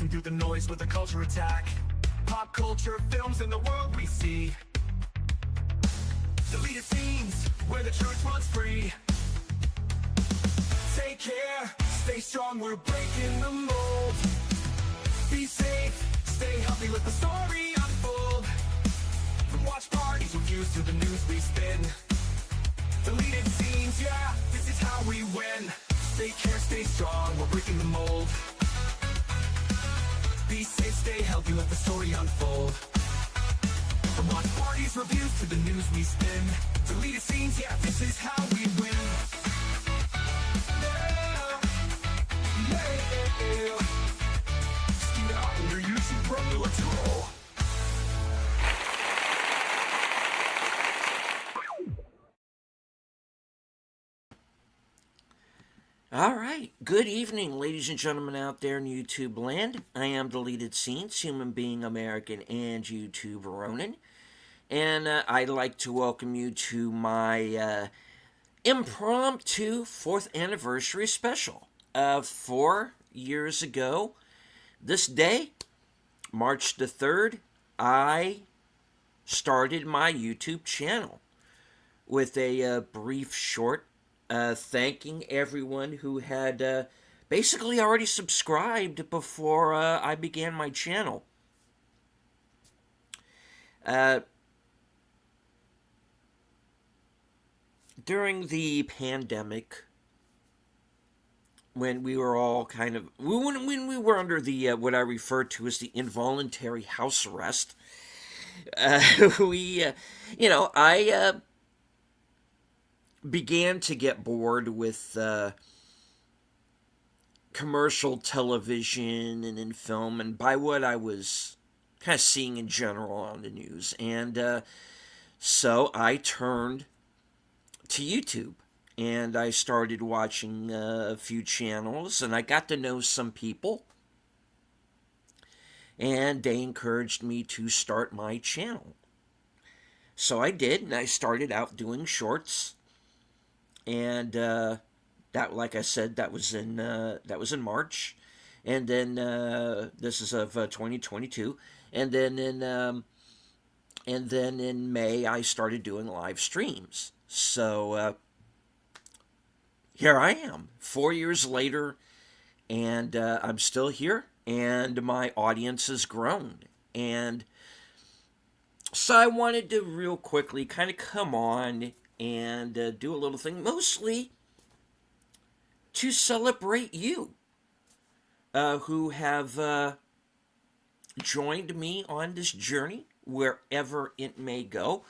Blasting through the noise with a culture attack. Pop culture, films, and the world we see. Deleted scenes, where the truth runs free. Take care, stay strong, we're breaking the mold. Be safe, stay healthy, let the story unfold. From watch parties, reviews, to the news we spin. Deleted scenes, yeah, this is how we win. Take care, stay strong, we're breaking the mold. Be safe, stay healthy, let the story unfold. From watch parties, reviews, to the news we spin. Deleted scenes, yeah, this is how we win. Yeah, yeah. Stay out on your YouTube, bro, let's roll. All right. Good evening, ladies and gentlemen out there in YouTube land. I am Deleted Scenes, human being, American, and YouTube Ronin. And I'd like to welcome you to my impromptu 4th anniversary special. 4 years ago, this day, March the 3rd, I started my YouTube channel with a brief short thanking everyone who had basically already subscribed before I began my channel. During the pandemic, when we were all when we were under the what I refer to as the involuntary house arrest, I began to get bored with commercial television and in film, and by what I was kind of seeing in general on the news. And so I turned to YouTube, and I started watching a few channels, and I got to know some people, and they encouraged me to start my channel. So I did, and I started out doing shorts. And that, like I said, that was in March, and then this is of 2022, and then in May I started doing live streams. So here I am, 4 years later, and I'm still here, and my audience has grown, and so I wanted to real quickly kind of come on and do a little thing, mostly to celebrate you who have joined me on this journey, wherever it may go.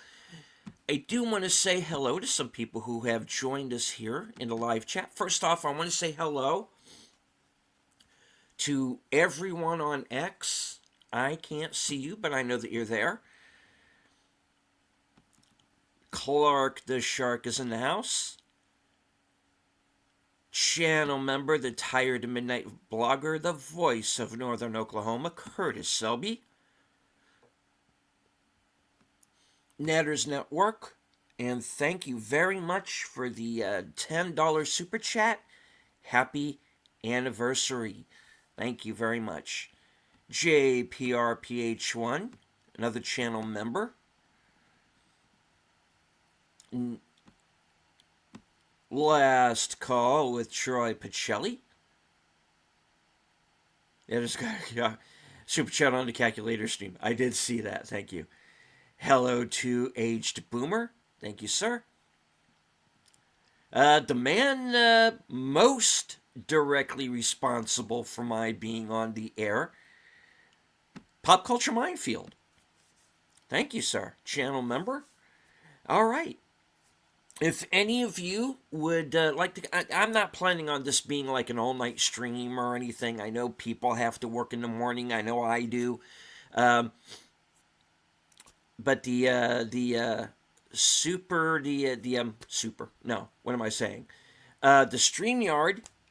I do want to say hello to some people who have joined us here in the live chat. First off, I want to say hello to everyone on X. I can't see you, but I know that you're there. Clark the Shark is in the house. Channel member, the Tired Midnight Blogger, the voice of Northern Oklahoma, Curtis Selby. Netters Network, and thank you very much for the $10 super chat. Happy anniversary. Thank you very much. JPRPH1, another channel member. Last call with Troy Pacelli. Yeah, just got super chat on the calculator stream. I did see that. Thank you. Hello to Aged Boomer. Thank you, sir. The man most directly responsible for my being on the air, Pop Culture Minefield. Thank you, sir. Channel member. All right. If any of you would like to... I'm not planning on this being like an all-night stream or anything. I know people have to work in the morning. I know I do. But the StreamYard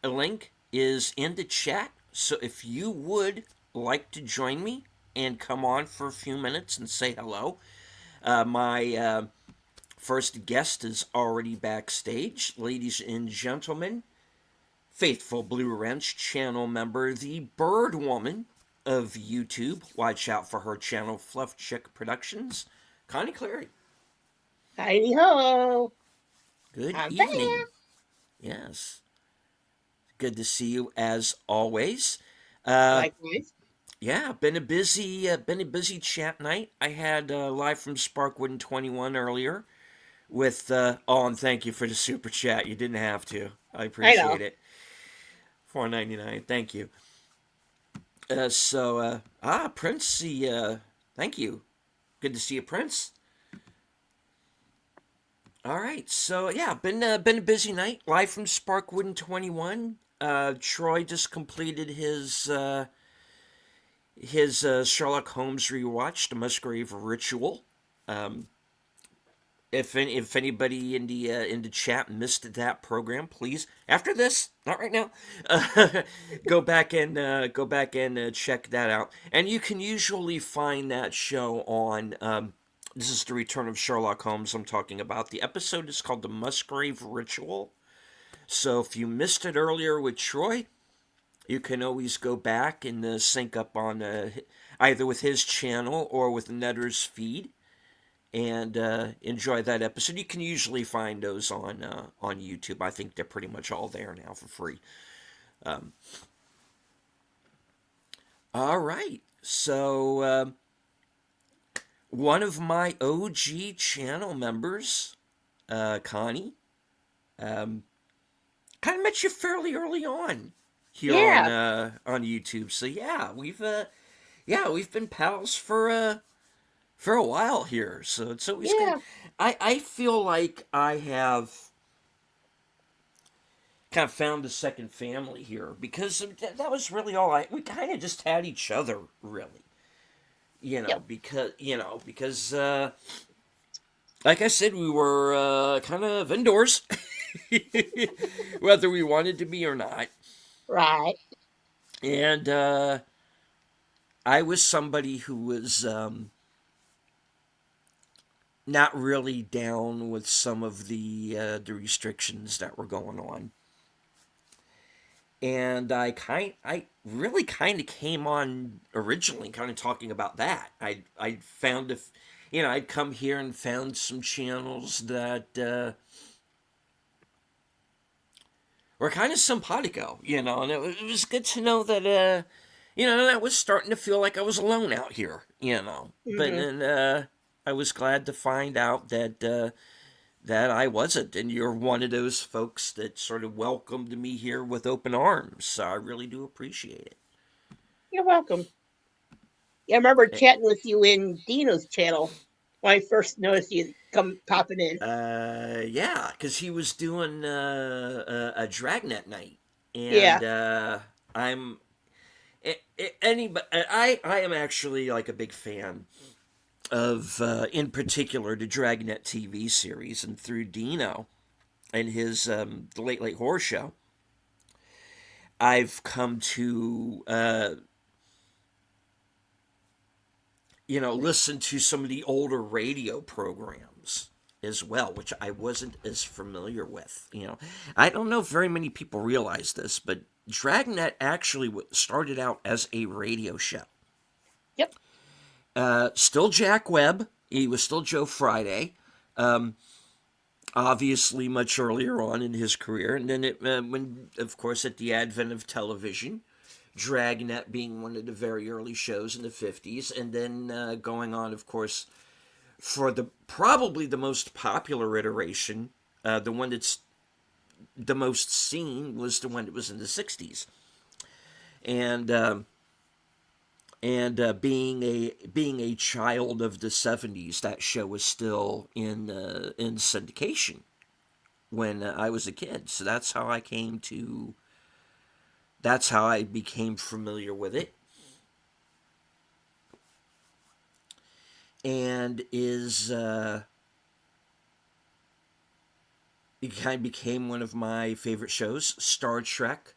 link is in the chat. So if you would like to join me and come on for a few minutes and say hello, my first guest is already backstage. Ladies and gentlemen, faithful Blue Wrench channel member, the Bird Woman, of YouTube. Watch out for her channel, Fluff Chick Productions. Connie Clary, Heidi ho! good I'm back. evening. Yes, good to see you as always. Uh, Likewise. yeah, been a busy chat night. I had live from Sparkwood 21 earlier with oh, and thank you for the super chat. You didn't have to. I I know. appreciate it. 4.99. Thank you. Princey, thank you. Good to see you, Prince. All right, so yeah, been a busy night. Live from Sparkwood 21. Troy just completed his Sherlock Holmes rewatch, The Musgrave Ritual. Um, if anybody in the chat missed that program, please after this, not right now, go back and check that out. And you can usually find that show on. This is the Return of Sherlock Holmes I'm talking about. The episode is called The Musgrave Ritual. So if you missed it earlier with Troy, you can always go back and sync up on either with his channel or with Netter's feed and enjoy that episode. You can usually find those on YouTube. I think they're pretty much all there now for free. All right, so one of my OG channel members, Connie, kind of met you fairly early on here Yeah. on YouTube. So we've been pals for a while here, so it's always good. Yeah. I feel like I have kind of found a second family here because that was really all we kind of just had each other, really. Yep. Because like I said, we were kind of indoors, whether we wanted to be or not. Right. And I was somebody who was not really down with some of the restrictions that were going on, and I really kind of came on originally, kind of talking about that. I found if I'd come here and found some channels that were kind of simpatico, and it was good to know that I was starting to feel like I was alone out here, but Hmm. then I was glad to find out that I wasn't, and you're one of those folks that sort of welcomed me here with open arms. So I really do appreciate it. You're welcome. Yeah, I remember chatting with you in Dino's channel when I first noticed you come popping in. Yeah, because he was doing a Dragnet night, Yeah. and I'm anybody. I am actually like a big fan of, in particular, the Dragnet TV series, and through Dino and his the Late Late Horror Show, I've come to listen to some of the older radio programs as well, which I wasn't as familiar with. I don't know if very many people realize this, but Dragnet actually started out as a radio show. Yep. Still Jack Webb. He was still Joe Friday. Obviously, much earlier on in his career, and then when, of course, at the advent of television, Dragnet being one of the very early shows in the 50s, and then going on, of course, for probably the most popular iteration, the one that's the most seen was the one that was in the 60s. And being a child of the 70s, that show was still in syndication when I was a kid. So that's how I became familiar with it. And it kind of became one of my favorite shows. Star Trek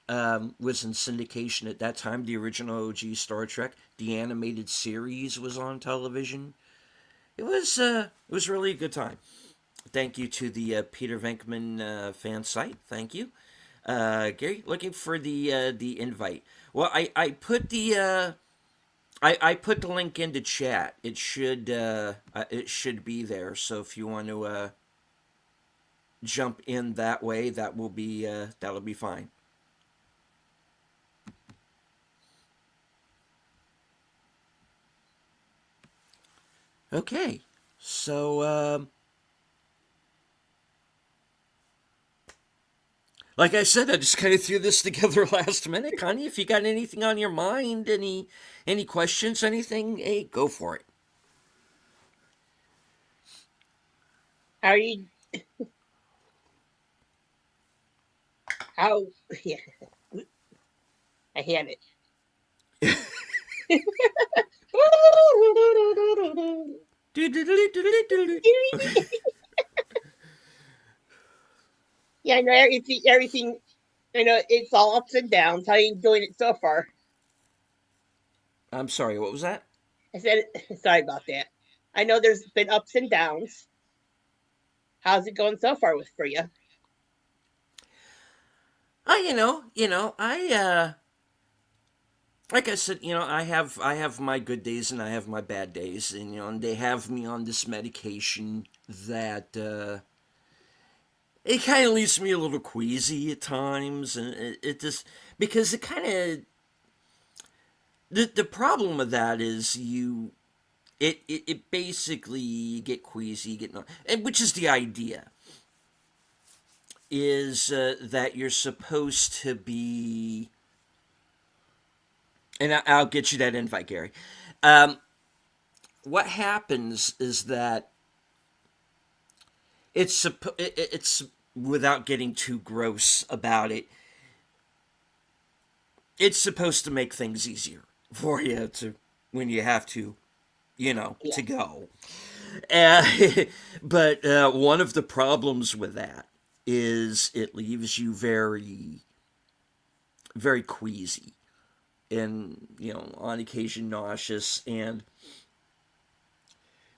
was in syndication at that time. The original OG Star Trek, the animated series, was on television. It was really a good time. Thank you to the Peter Venkman fan site. Thank you, Gary. Looking for the invite. Well, I put I put the link into chat. It should be there. So if you want to jump in that way, that'll be fine. Okay, so like I said, I just kind of threw this together last minute. Connie, if you got anything on your mind, any questions, anything, hey, go for it. Are you? How? Yeah, I had it. Okay. Yeah, I know everything. Everything. I know it's all ups and downs. How are you doing it so far? I'm sorry, what was that? I said, sorry about that. I know there's been ups and downs. How's it going so far with for you? I like I said, I have my good days and I have my bad days, and and they have me on this medication that it kind of leaves me a little queasy at times, and it just because it kind of the problem with that is it basically you get queasy, you get no, and which is the idea is that you're supposed to be, and I'll get you that invite, Gary. Um, what happens is that it's without getting too gross about it. It's supposed to make things easier for you to when you have to, Yeah, to go. Uh, but one of the problems with that is it leaves you very, very queasy and, on occasion nauseous. And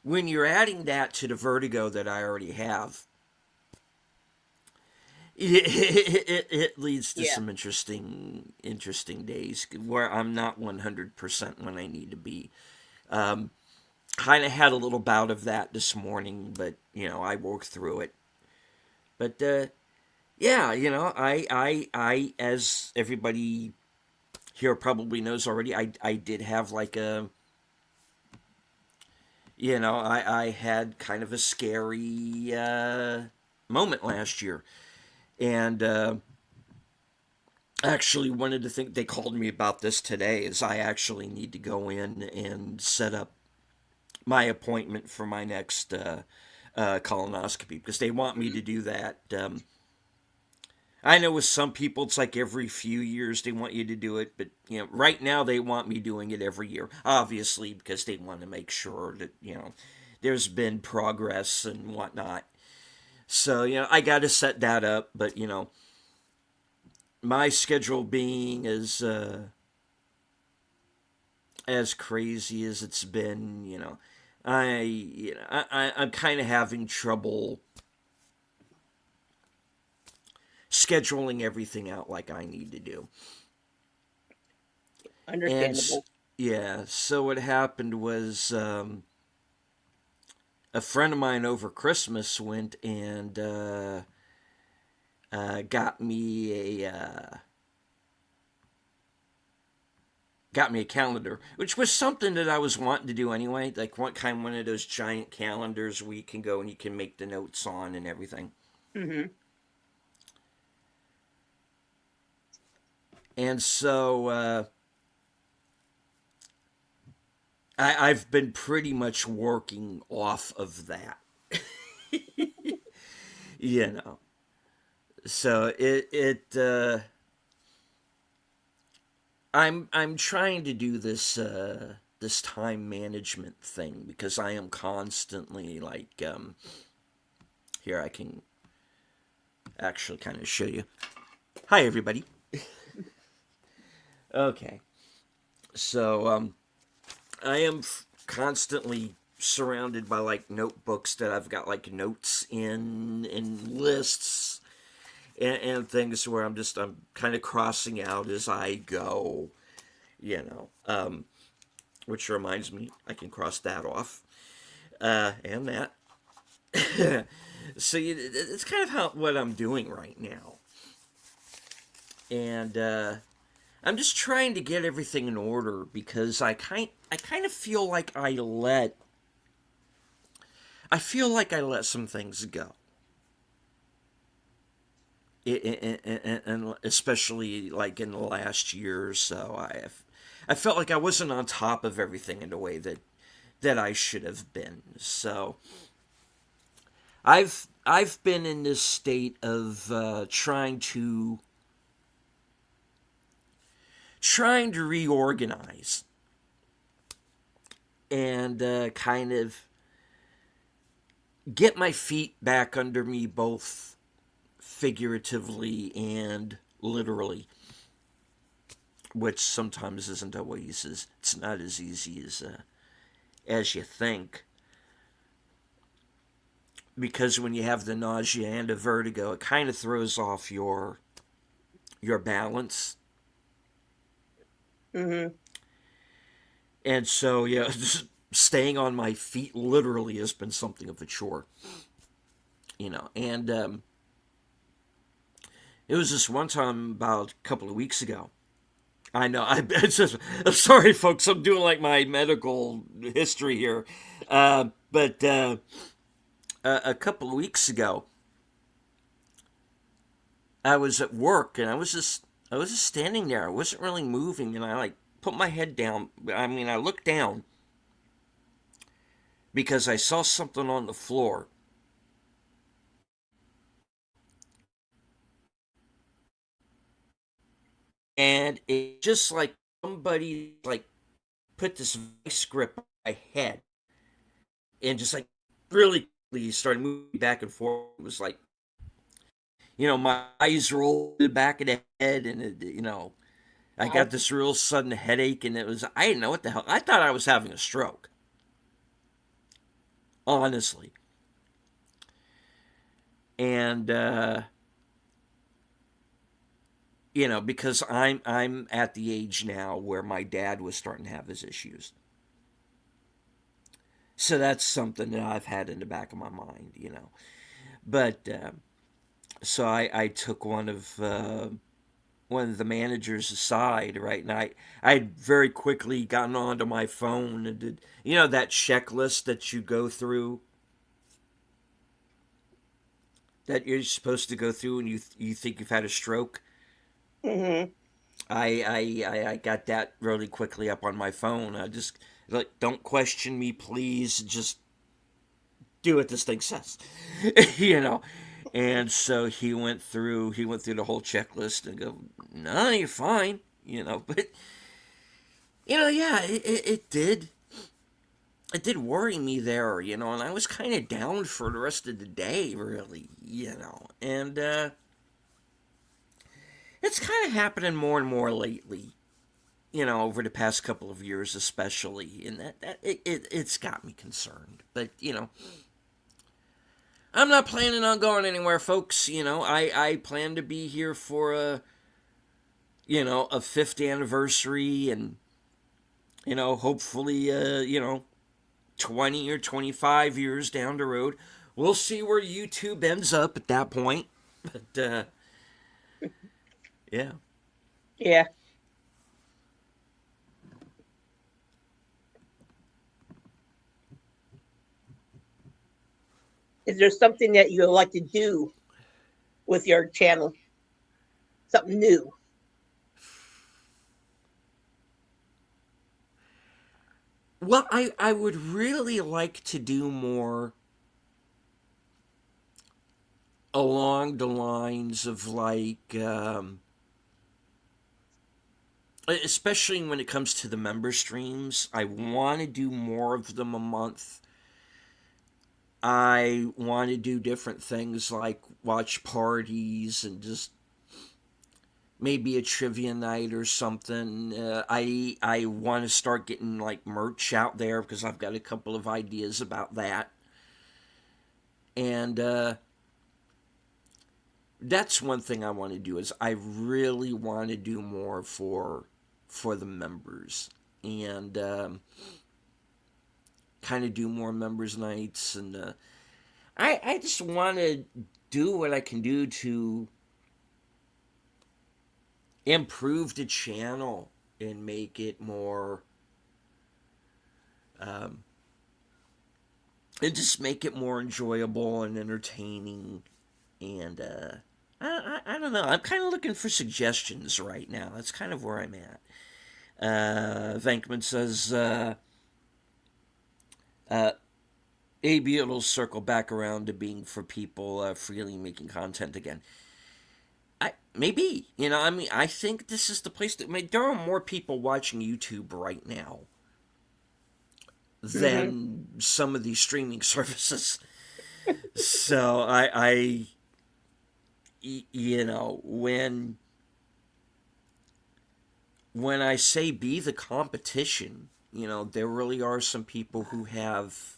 when you're adding that to the vertigo that I already have, it leads to yeah. some interesting days where I'm not 100% when I need to be. Kind of had a little bout of that this morning, but I worked through it. But yeah, I as everybody here probably knows already, I did have like a, I had kind of a scary moment last year, and actually wanted to think they called me about this today, is I actually need to go in and set up my appointment for my next colonoscopy because they want me to do that. I know with some people it's like every few years they want you to do it, but right now they want me doing it every year, obviously because they want to make sure that there's been progress and whatnot. So I got to set that up, but my schedule being as crazy as it's been, I'm kind of having trouble scheduling everything out like I need to do. And Understandable. yeah, so what happened was a friend of mine over Christmas went and got me a calendar, which was something that I was wanting to do anyway. Like one of those giant calendars where you can go and you can make the notes on and everything. Hmm. And so I've been pretty much working off of that, you know. So I'm trying to do this time management thing because I am constantly like here I can actually kind of show you. Hi everybody. Okay. So I am constantly surrounded by like notebooks that I've got like notes in and lists and things where I'm kind of crossing out as I go. Which reminds me, I can cross that off, and that. So it's kind of what I'm doing right now, and I'm just trying to get everything in order because I kind of feel like I let some things go, and especially like in the last year or so, I felt like I wasn't on top of everything in a way that I should have been. So I've been in this state of trying to reorganize and kind of get my feet back under me, both figuratively and literally, which sometimes isn't always it's not as easy as you think. Because when you have the nausea and the vertigo, it kind of throws off your balance. Mm-hmm. And so, yeah, just staying on my feet literally has been something of a chore, And it was this one time about a couple of weeks ago. I know. I'm sorry, folks. I'm doing like my medical history here, but a couple of weeks ago, I was at work and I was just standing there. I wasn't really moving, and I like put my head down. I mean, I looked down because I saw something on the floor. And it just like somebody like put this vice grip on my head and just like really started moving back and forth. It was like, my eyes rolled back of the head, and I got Wow. this real sudden headache, and I didn't know what the hell. I thought I was having a stroke, honestly. And because I'm at the age now where my dad was starting to have his issues. So that's something that I've had in the back of my mind. But so I took one of the managers aside, right? And I had very quickly gotten onto my phone and did, that checklist that you go through, that you're supposed to go through when you think you've had a stroke. Mm-hmm. I got that really quickly up on my phone. I just like, don't question me, please. Just do what this thing says, you know. And so he went through the whole checklist and go, no, you're fine, But yeah, it did worry me there, and I was kind of down for the rest of the day, really, and it's kind of happening more and more lately, over the past couple of years, especially, and it's got me concerned. But I'm not planning on going anywhere, folks. I plan to be here for a fifth anniversary, and hopefully 20 or 25 years down the road. We'll see where YouTube ends up at that point. But yeah. Yeah. Is there something that you would like to do with your channel? Something new? Well, I would really like to do more along the lines of like, especially when it comes to the member streams. I want to do more of them a month. I want to do different things like watch parties and just maybe a trivia night or something. I want to start getting like merch out there because I've got a couple of ideas about that. And that's one thing I want to do is I really want to do more for for the members, and kind of do more members nights, and I just want to do what I can do to improve the channel and make it more and just make it more enjoyable and entertaining. And I don't know, I'm kind of looking for suggestions right now. That's kind of where I'm at. Venkman says maybe it'll circle back around to being for people freely making content again. Maybe, I mean, I think this is the place that, I mean, there are more people watching YouTube right now than some of these streaming services. So when I say be the competition, there really are some people who have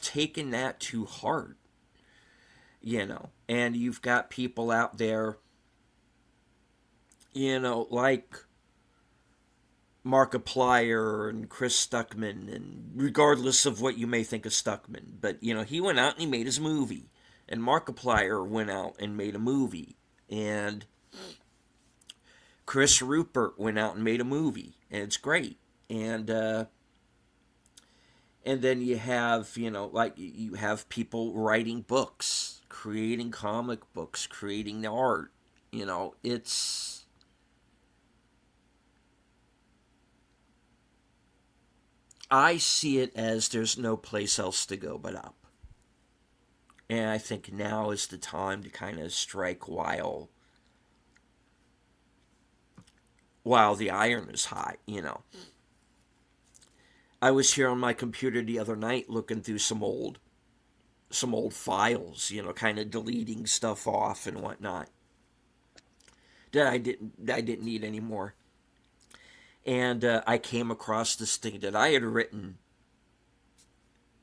taken that to heart. And you've got people out there, like Markiplier and Chris Stuckman, and regardless of what you may think of Stuckman, but, he went out and he made his movie, and Markiplier went out and made a movie, and Chris Rupert went out and made a movie, and it's great, and then you have, you have people writing books, creating comic books, creating art. It's... I see it as there's no place else to go but up. And I think now is the time to kind of strike while the iron is hot, I was here on my computer the other night looking through some old files, kind of deleting stuff off and whatnot that I didn't need anymore. And I came across this thing that I had written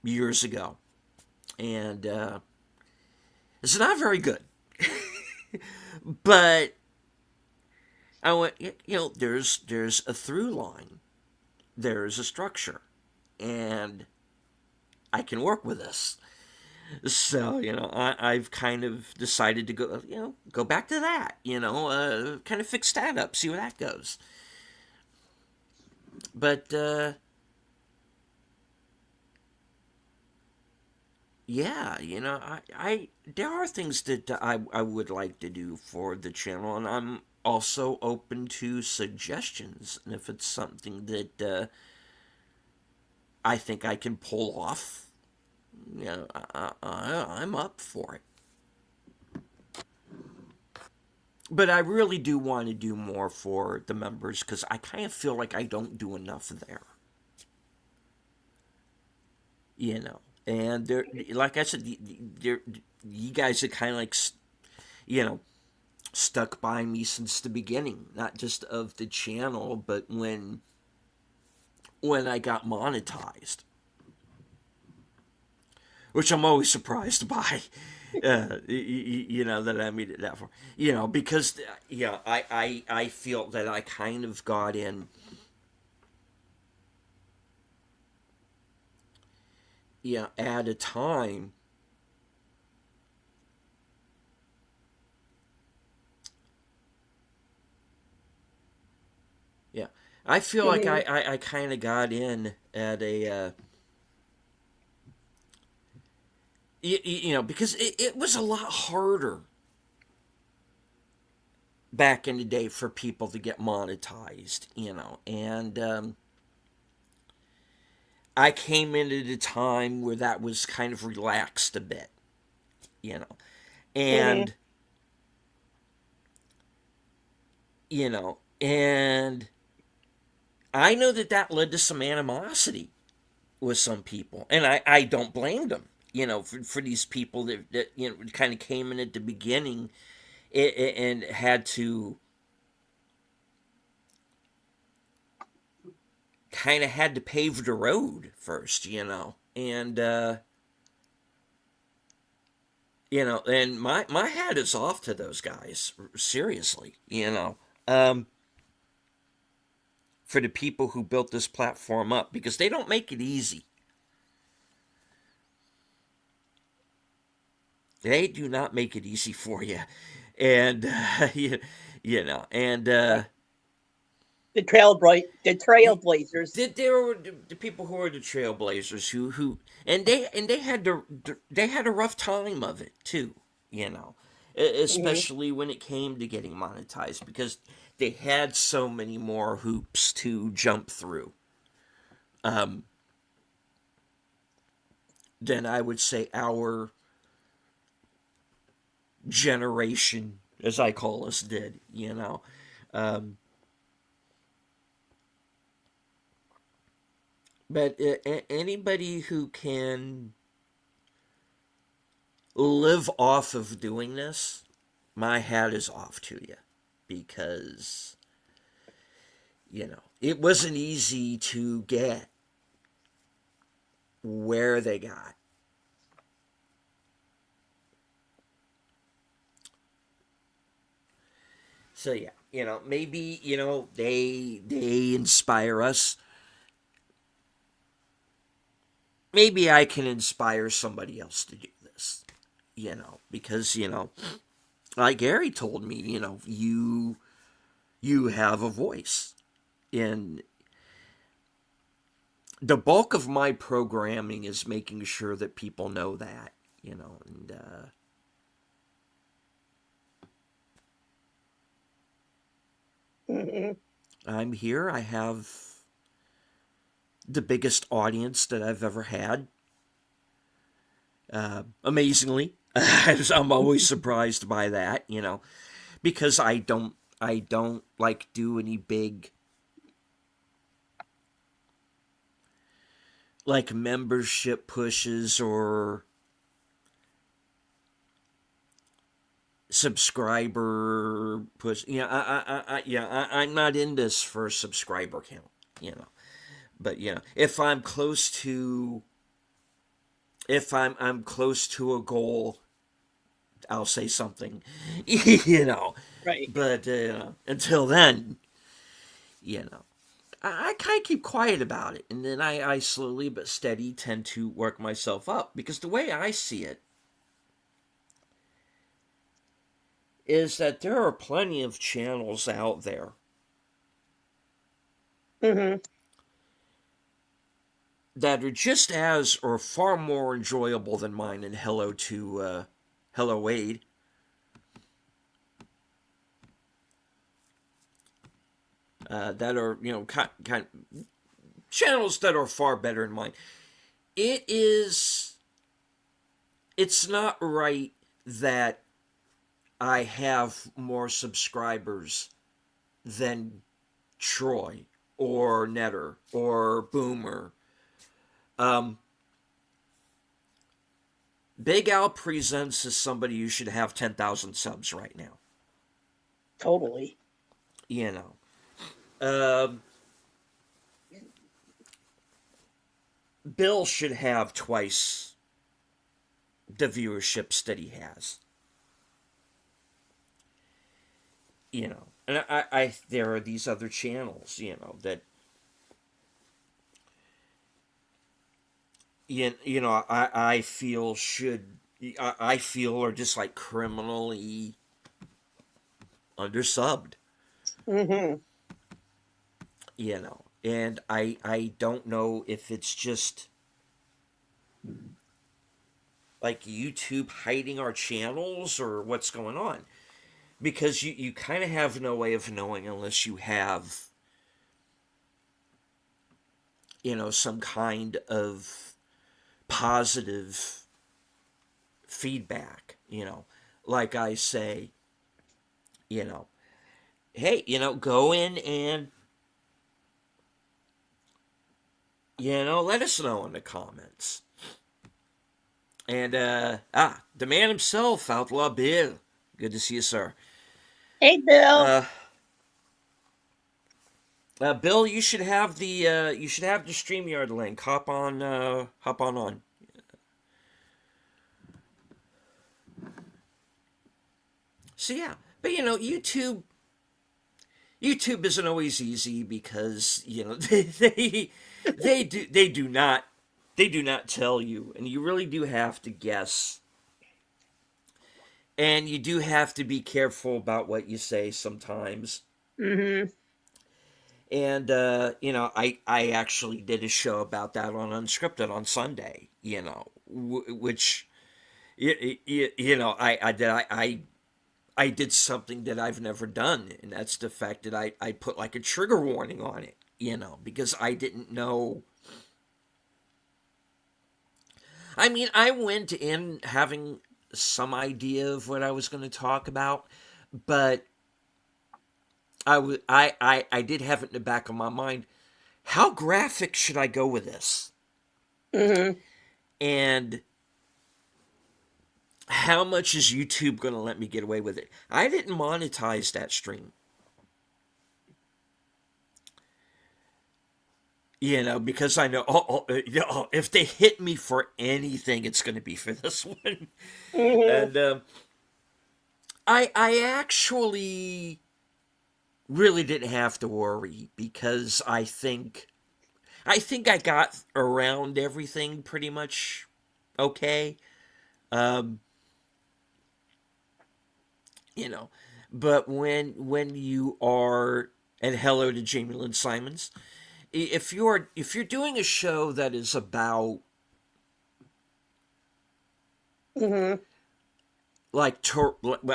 years ago, and it's not very good. But I went, there's a through line, there's a structure, and I can work with this. So, I've kind of decided to go back to that, kind of fix that up, see where that goes. But, yeah, there are things that I would like to do for the channel, and I'm also open to suggestions. And if it's something that I think I can pull off, I'm up for it. But I really do want to do more for the members, because I kind of feel like I don't do enough there. And they're, like I said, you guys are kind of like, stuck by me since the beginning, not just of the channel, but when I got monetized, which I'm always surprised by. That I made it that far. Because I feel that I kind of got in. At a time. I feel like I kind of got in at a. Because it was a lot harder back in the day for people to get monetized, and I came into the time where that was kind of relaxed a bit, and, and I know that led to some animosity with some people, and I don't blame them. For these people that kind of came in at the beginning and had to pave the road first, and and my hat is off to those guys, seriously, for the people who built this platform up, because they don't make it easy. They do not make it easy for you. And, you know, and The trailblazers. there were the people who were the trailblazers who and they had a rough time of it too, you know, Hmm. especially when it came to getting monetized, because they had so many more hoops to jump through um, than I would say our generation, as I call us, did, you know. Um, but anybody who can live off of doing this, my hat is off to you, because, you know, it wasn't easy to get where they got. So yeah, you know, maybe, you know, they inspire us. Maybe I can inspire somebody else to do this, you know, because, you know, like Gary told me, you know, you have a voice. And the bulk of my programming is making sure that people know that, you know, and Hmm. I'm here. I have the biggest audience that I've ever had. Amazingly, I'm always surprised by that, you know, because I don't like do any big like membership pushes or subscriber push. Yeah, I'm not in this for a subscriber count, you know. But you know, if I'm close to a goal, I'll say something, you know. Right. But until then, you know, I kind of keep quiet about it, and then I slowly but steady tend to work myself up, because the way I see it is that there are plenty of channels out there Hmm. that are just as or far more enjoyable than mine. And hello Wade, that are, you know, kind channels that are far better than mine. It is it's not right that I have more subscribers than Troy or Netter or Boomer. Um, Big Al Presents is somebody who should have 10,000 subs right now. Totally. You know, um, Bill should have twice the viewerships that he has. You know, and there are these other channels, you know, that I feel I feel are just like criminally undersubbed, Hmm. you know. And I don't know if it's just like YouTube hiding our channels or what's going on, because you kind of have no way of knowing unless you have, you know, some kind of positive feedback, you know, like I say, you know, hey, you know, go in and, you know, let us know in the comments. And the man himself, Outlaw Bill, good to see you, sir. Hey, Bill. uh Bill, you should have the StreamYard link. Hop on. So yeah, but you know, YouTube, YouTube isn't always easy because they do not tell you, and you really do have to guess, and you do have to be careful about what you say sometimes. Mm-hmm. And I actually did a show about that on Unscripted on Sunday. Which I did something that I've never done, and that's the fact that I put like a trigger warning on it. Because I didn't know. I mean, I went in having some idea of what I was going to talk about, but I did have it in the back of my mind. How graphic should I go with this? Mm-hmm. And how much is YouTube going to let me get away with it? I didn't monetize that stream. Because I know, if they hit me for anything, it's going to be for this one. Mm-hmm. And I actually really didn't have to worry because I think I got around everything pretty much okay. Um, you know, but when you are, and hello to Jamie Lynn Simons, if you're doing a show that is about Mm-hmm. like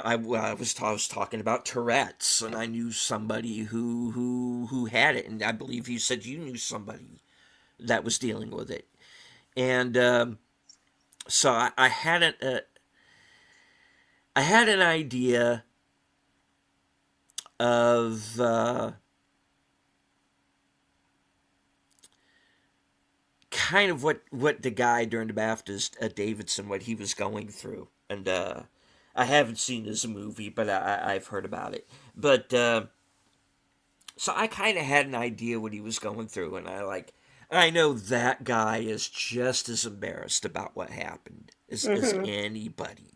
I was talking about Tourette's, and I knew somebody who had it, and I believe you said you knew somebody that was dealing with it, and so I had an idea of kind of what the guy during the BAFTAs, Davidson, what he was going through, and I haven't seen this movie, but I've heard about it. But so I kind of had an idea what he was going through, and I know that guy is just as embarrassed about what happened as Mm-hmm. anybody.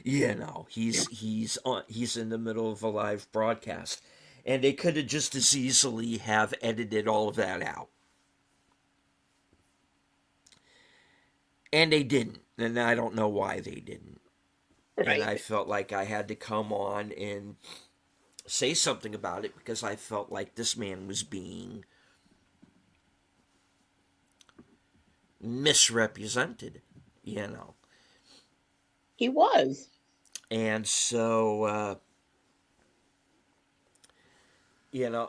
He's in the middle of a live broadcast, and they could have just as easily have edited all of that out, and they didn't, and I don't know why they didn't. And Right. I felt like I had to come on and say something about it because I felt like this man was being misrepresented, you know. He was. And so,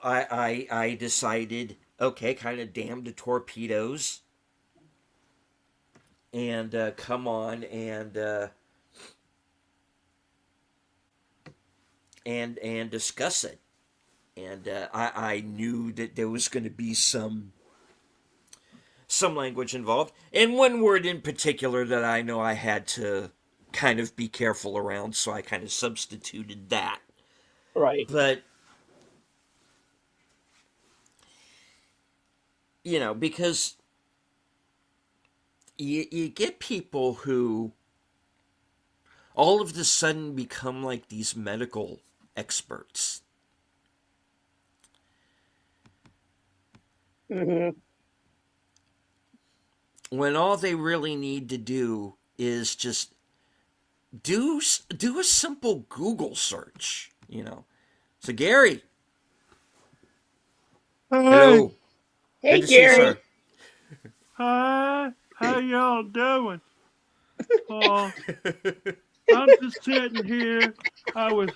I decided, okay, kind of damn the torpedoes, and come on and discuss it. And I knew that there was going to be some language involved, and one word in particular that I know I had to kind of be careful around, so I kind of substituted that. Right. But because you get people who all of a sudden become like these medical experts. Mm-hmm. When all they really need to do is just do a simple Google search. So Gary, Hey, hello, Hey, good to see you, Gary. sir. hi, how y'all doing? Uh, I'm just sitting here. I was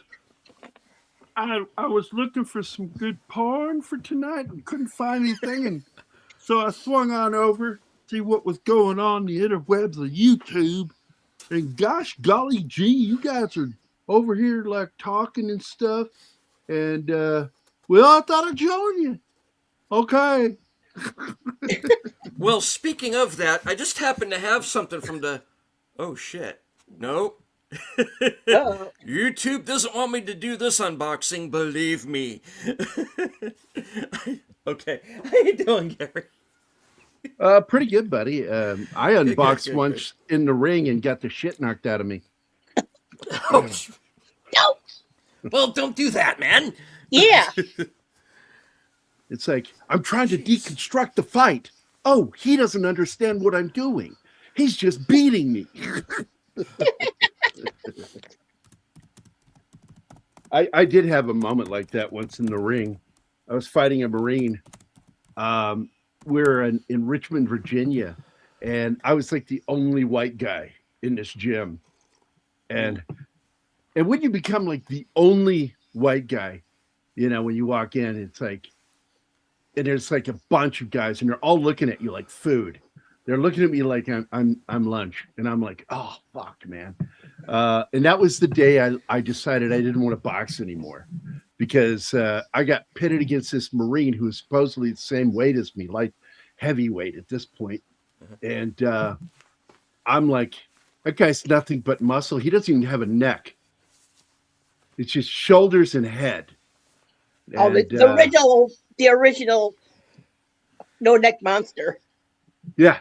I was looking for some good porn for tonight and couldn't find anything, and so I swung on over see what was going on the interwebs of YouTube. And gosh golly gee, you guys are over here like talking and stuff. And well, I thought I'd join you. Okay. Well, speaking of that, I just happen to have something from the. Oh shit! No, Uh, YouTube doesn't want me to do this unboxing. Believe me. Okay, how you doing, Gary? Pretty good, buddy. I Good, good, unboxed good, good. once in the ring and got the shit knocked out of me. Oh, no. well, don't do that, man. Yeah. It's like, I'm trying to deconstruct the fight. Oh, he doesn't understand what I'm doing. He's just beating me. I did have a moment like that once in the ring. I was fighting a Marine. We're in Richmond, Virginia, and I was like the only white guy in this gym. And when you become like the only white guy, when you walk in, it's like, and there's like a bunch of guys, and they're all looking at you like food. They're looking at me like I'm lunch, and I'm like, oh fuck, man. And that was the day I decided I didn't want to box anymore, because I got pitted against this Marine who was supposedly the same weight as me, like heavyweight at this point. And I'm like, that guy's nothing but muscle. He doesn't even have a neck. It's just shoulders and head. Oh, And, the original no neck monster. yeah.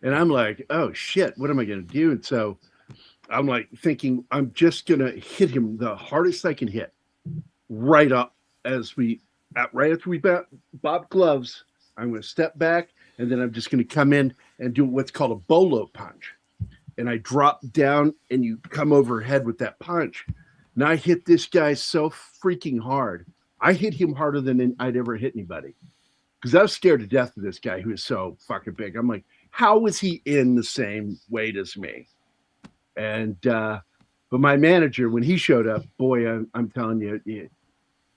And I'm like, oh shit, what am I going to do? And so I'm like thinking, I'm just going to hit him the hardest I can hit right up right after we bob gloves. I'm going to step back, and then I'm just going to come in and do what's called a bolo punch. And I drop down, and you come overhead with that punch. And I hit this guy so freaking hard. I hit him harder than I'd ever hit anybody, because I was scared to death of this guy who is so fucking big. I'm like, how is he in the same weight as me? And but my manager, when he showed up, boy, I'm telling you,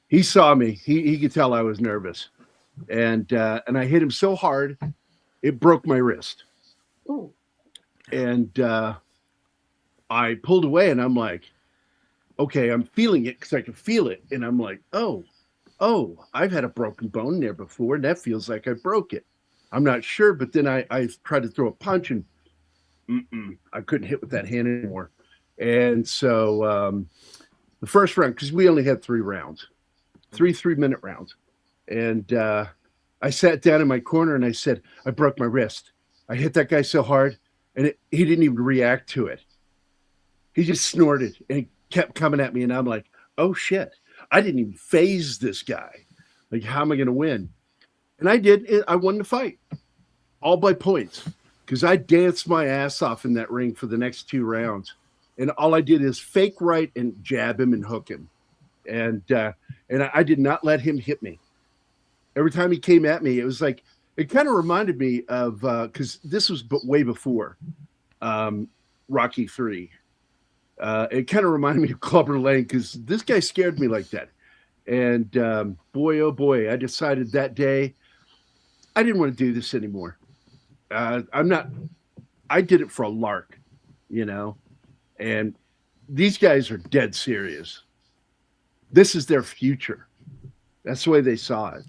he saw me. He could tell I was nervous, and I hit him so hard, it broke my wrist. Ooh. And I pulled away, and I'm like, okay, I'm feeling it because I can feel it, and I'm like, oh, I've had a broken bone there before, and that feels like I broke it. I'm not sure, but then I tried to throw a punch, and I couldn't hit with that hand anymore. And so the first round, because we only had 3 rounds, 3-minute rounds. And I sat down in my corner and I said, I broke my wrist. I hit that guy so hard, and he didn't even react to it. He just snorted and he kept coming at me. And I'm like, oh shit, I didn't even phase this guy. Like, how am I going to win? And I did. I won the fight all by points, because I danced my ass off in that ring for the next 2 rounds. And all I did is fake right and jab him and hook him. And I did not let him hit me. Every time he came at me, it was like, it kind of reminded me of, because this was way before Rocky 3. It kind of reminded me of Clubber Lang, because this guy scared me like that. And boy, oh boy, I decided that day I didn't want to do this anymore. I did it for a lark, and these guys are dead serious. This is their future. That's the way they saw it.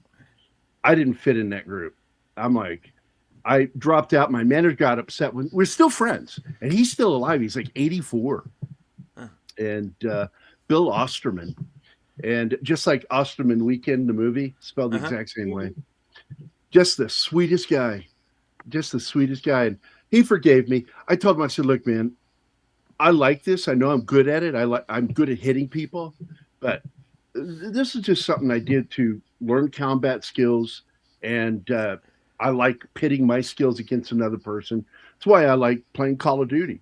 I didn't fit in that group. I'm like, I dropped out. My manager got upset. We're still friends, and he's still alive. He's like 84. And Bill Osterman. And just like Osterman Weekend, the movie, spelled the exact same way. Just the sweetest guy. And he forgave me. I told him, I said, look, man, I like this. I know I'm good at it. I'm good at hitting people, but this is just something I did to learn combat skills. And I like pitting my skills against another person. That's why I like playing Call of Duty.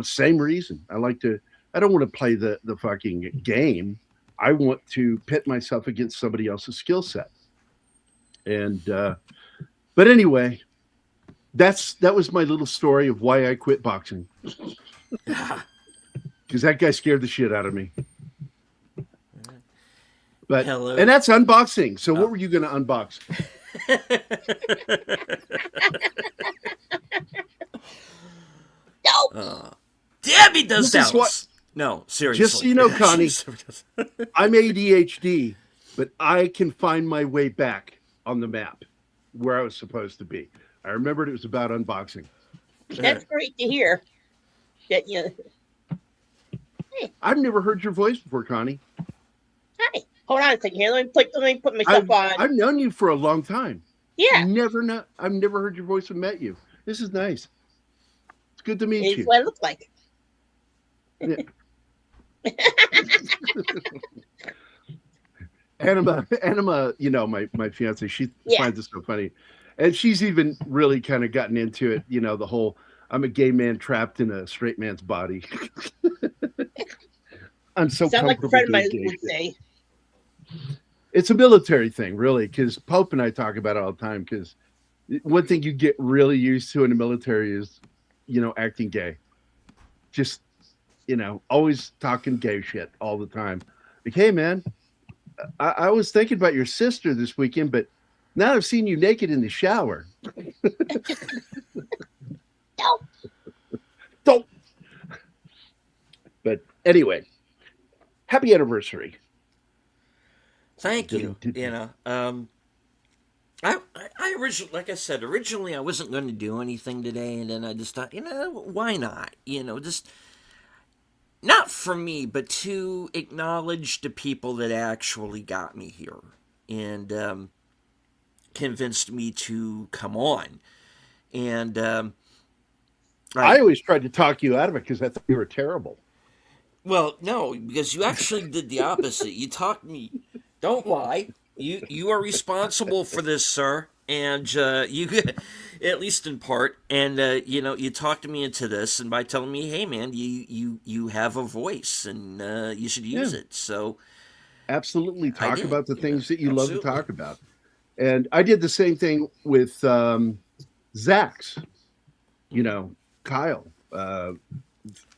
Same reason. I don't want to play the fucking game. I want to pit myself against somebody else's skill set. And, but anyway, that was my little story of why I quit boxing. Because that guy scared the shit out of me. But, and that's unboxing. So what were you going to unbox? Damn, he does that. No, seriously. Just so you know, Connie, I'm ADHD, but I can find my way back on the map where I was supposed to be. I remembered it was about unboxing. That's great to hear. That you. Hey. I've never heard your voice before, Connie. Hi. Hold on a second here. Let me put myself on. I've known you for a long time. Yeah. I've never heard your voice and met you. This is nice. It's good to meet you. It's what it looks like. Yeah. Anima, my fiance, she Yeah. finds it so funny. And she's even really kind of gotten into it, the whole I'm a gay man trapped in a straight man's body. I'm so Sound like a comfortable friend of doing mine gay would shit. say. It's a military thing, really, because Pope and I talk about it all the time. Because one thing you get really used to in the military is, acting gay. Just, always talking gay shit all the time. Like, hey, man, I was thinking about your sister this weekend, but now I've seen you naked in the shower. No. Don't. But anyway, happy anniversary. Thank you. I originally, like I said, originally I wasn't going to do anything today, and then I just thought, why not? Just not for me, but to acknowledge the people that actually got me here and convinced me to come on. And I always tried to talk you out of it because I thought you were terrible. well, no, because you actually did the opposite. You talked me. Don't lie. You are responsible for this, sir, and you, at least in part, and you talked me into this, and by telling me, hey, man, you have a voice, and you should use it. So Absolutely, I talk did. about the things that you love to Absolutely. talk about. And I did the same thing with Zach's, Kyle,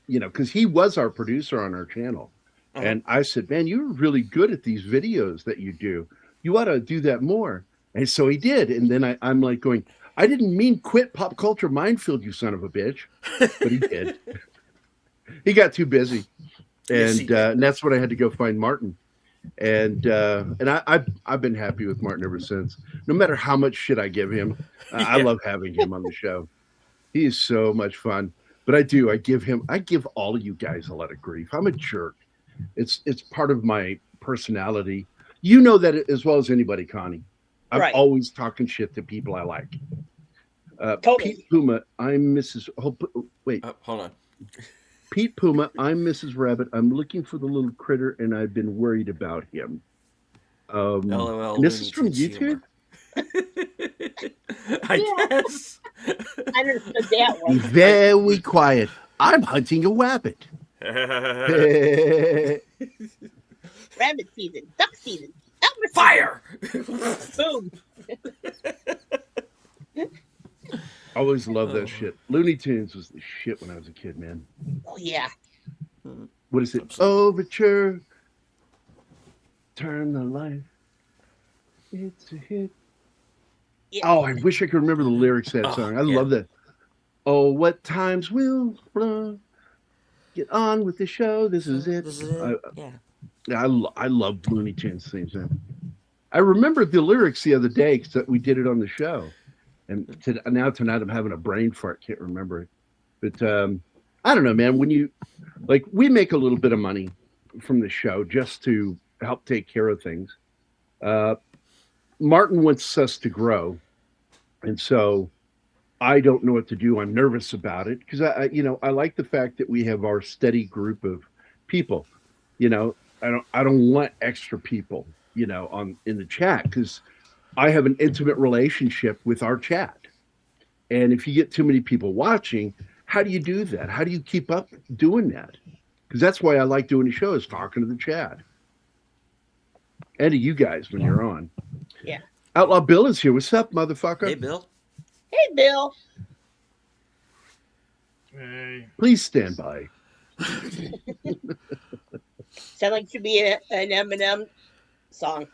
because he was our producer on our channel. And I said, man, you're really good at these videos that you do. You ought to do that more. And so he did. And then I'm like going, I didn't mean quit Pop Culture Minefield, you son of a bitch. But he did. He got too busy. Yes, And that's when I had to go find Martin. And I've been happy with Martin ever since. No matter how much shit I give him, I love having him on the show. He is so much fun. But I give all of you guys a lot of grief. I'm a jerk. It's part of my personality. You know that as well as anybody, Connie. I'm Right. always talking shit to people I like. Totally. Pete Puma, I'm Mrs. Wait. Hold on. Pete Puma, I'm Mrs. Rabbit. I'm looking for the little critter, and I've been worried about him. LOL. And this is from YouTube? I guess. I understood that Be one. very quiet. I'm hunting a rabbit. Rabbit season, duck season, Elmer Fire! Boom. Always loved that shit. Looney Tunes was the shit when I was a kid, man. Oh yeah. What is it? Overture. Turn the light. It's a hit. Yeah. Oh, I wish I could remember the lyrics to that song. I love that. Oh, what times will flow. Get on with the show. This is it. Yeah. I loved Looney Tunes themes. I remembered the lyrics the other day because we did it on the show. And now tonight I'm having a brain fart. Can't remember it. But I don't know, man. When we make a little bit of money from the show just to help take care of things. Martin wants us to grow. And so I don't know what to do. I'm nervous about it because I like the fact that we have our steady group of people. I don't want extra people, in the chat because I have an intimate relationship with our chat. And if you get too many people watching, how do you do that? How do you keep up doing that? Because that's why I like doing the show is talking to the chat. And to you guys when you're on. Yeah. Outlaw Bill is here. What's up, motherfucker? Hey, Bill. Hey, Bill. Hey. Please stand by. Sound like it should be an Eminem song.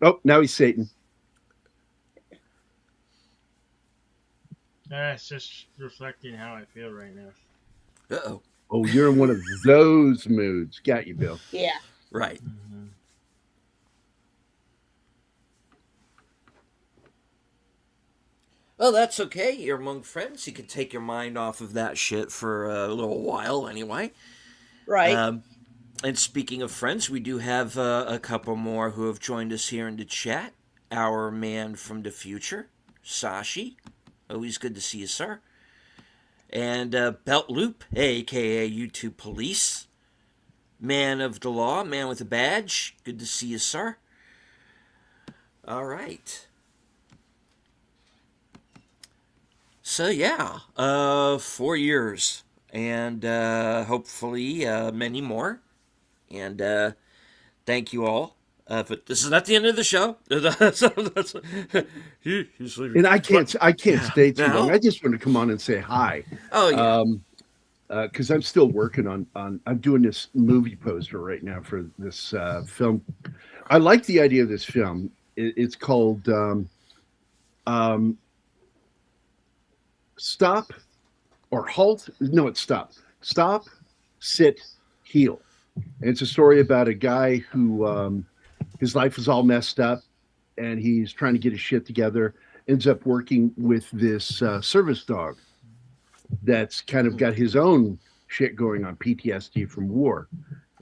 Oh, now he's Satan. It's just reflecting how I feel right now. Uh-oh. Oh, you're in one of those moods. Got you, Bill. Yeah. Right. Mm-hmm. Well, that's okay. You're among friends. You can take your mind off of that shit for a little while anyway. Right. And speaking of friends, we do have a couple more who have joined us here in the chat. Our man from the future, Sashi. Always good to see you, sir. And Belt Loop, aka YouTube Police. Man of the law, man with a badge. Good to see you, sir. All right. So yeah, 4 years, and hopefully many more. And thank you all. But this is not the end of the show. He's leaving. And I can't stay too No? long. I just want to come on and say hi. Oh yeah. Because I'm still working on I'm doing this movie poster right now for this film. I like the idea of this film. It's called Stop or Halt. No, it's Stop, Sit, Heal. And it's a story about a guy who his life is all messed up and he's trying to get his shit together. Ends up working with this service dog that's kind of got his own shit going on, PTSD from war.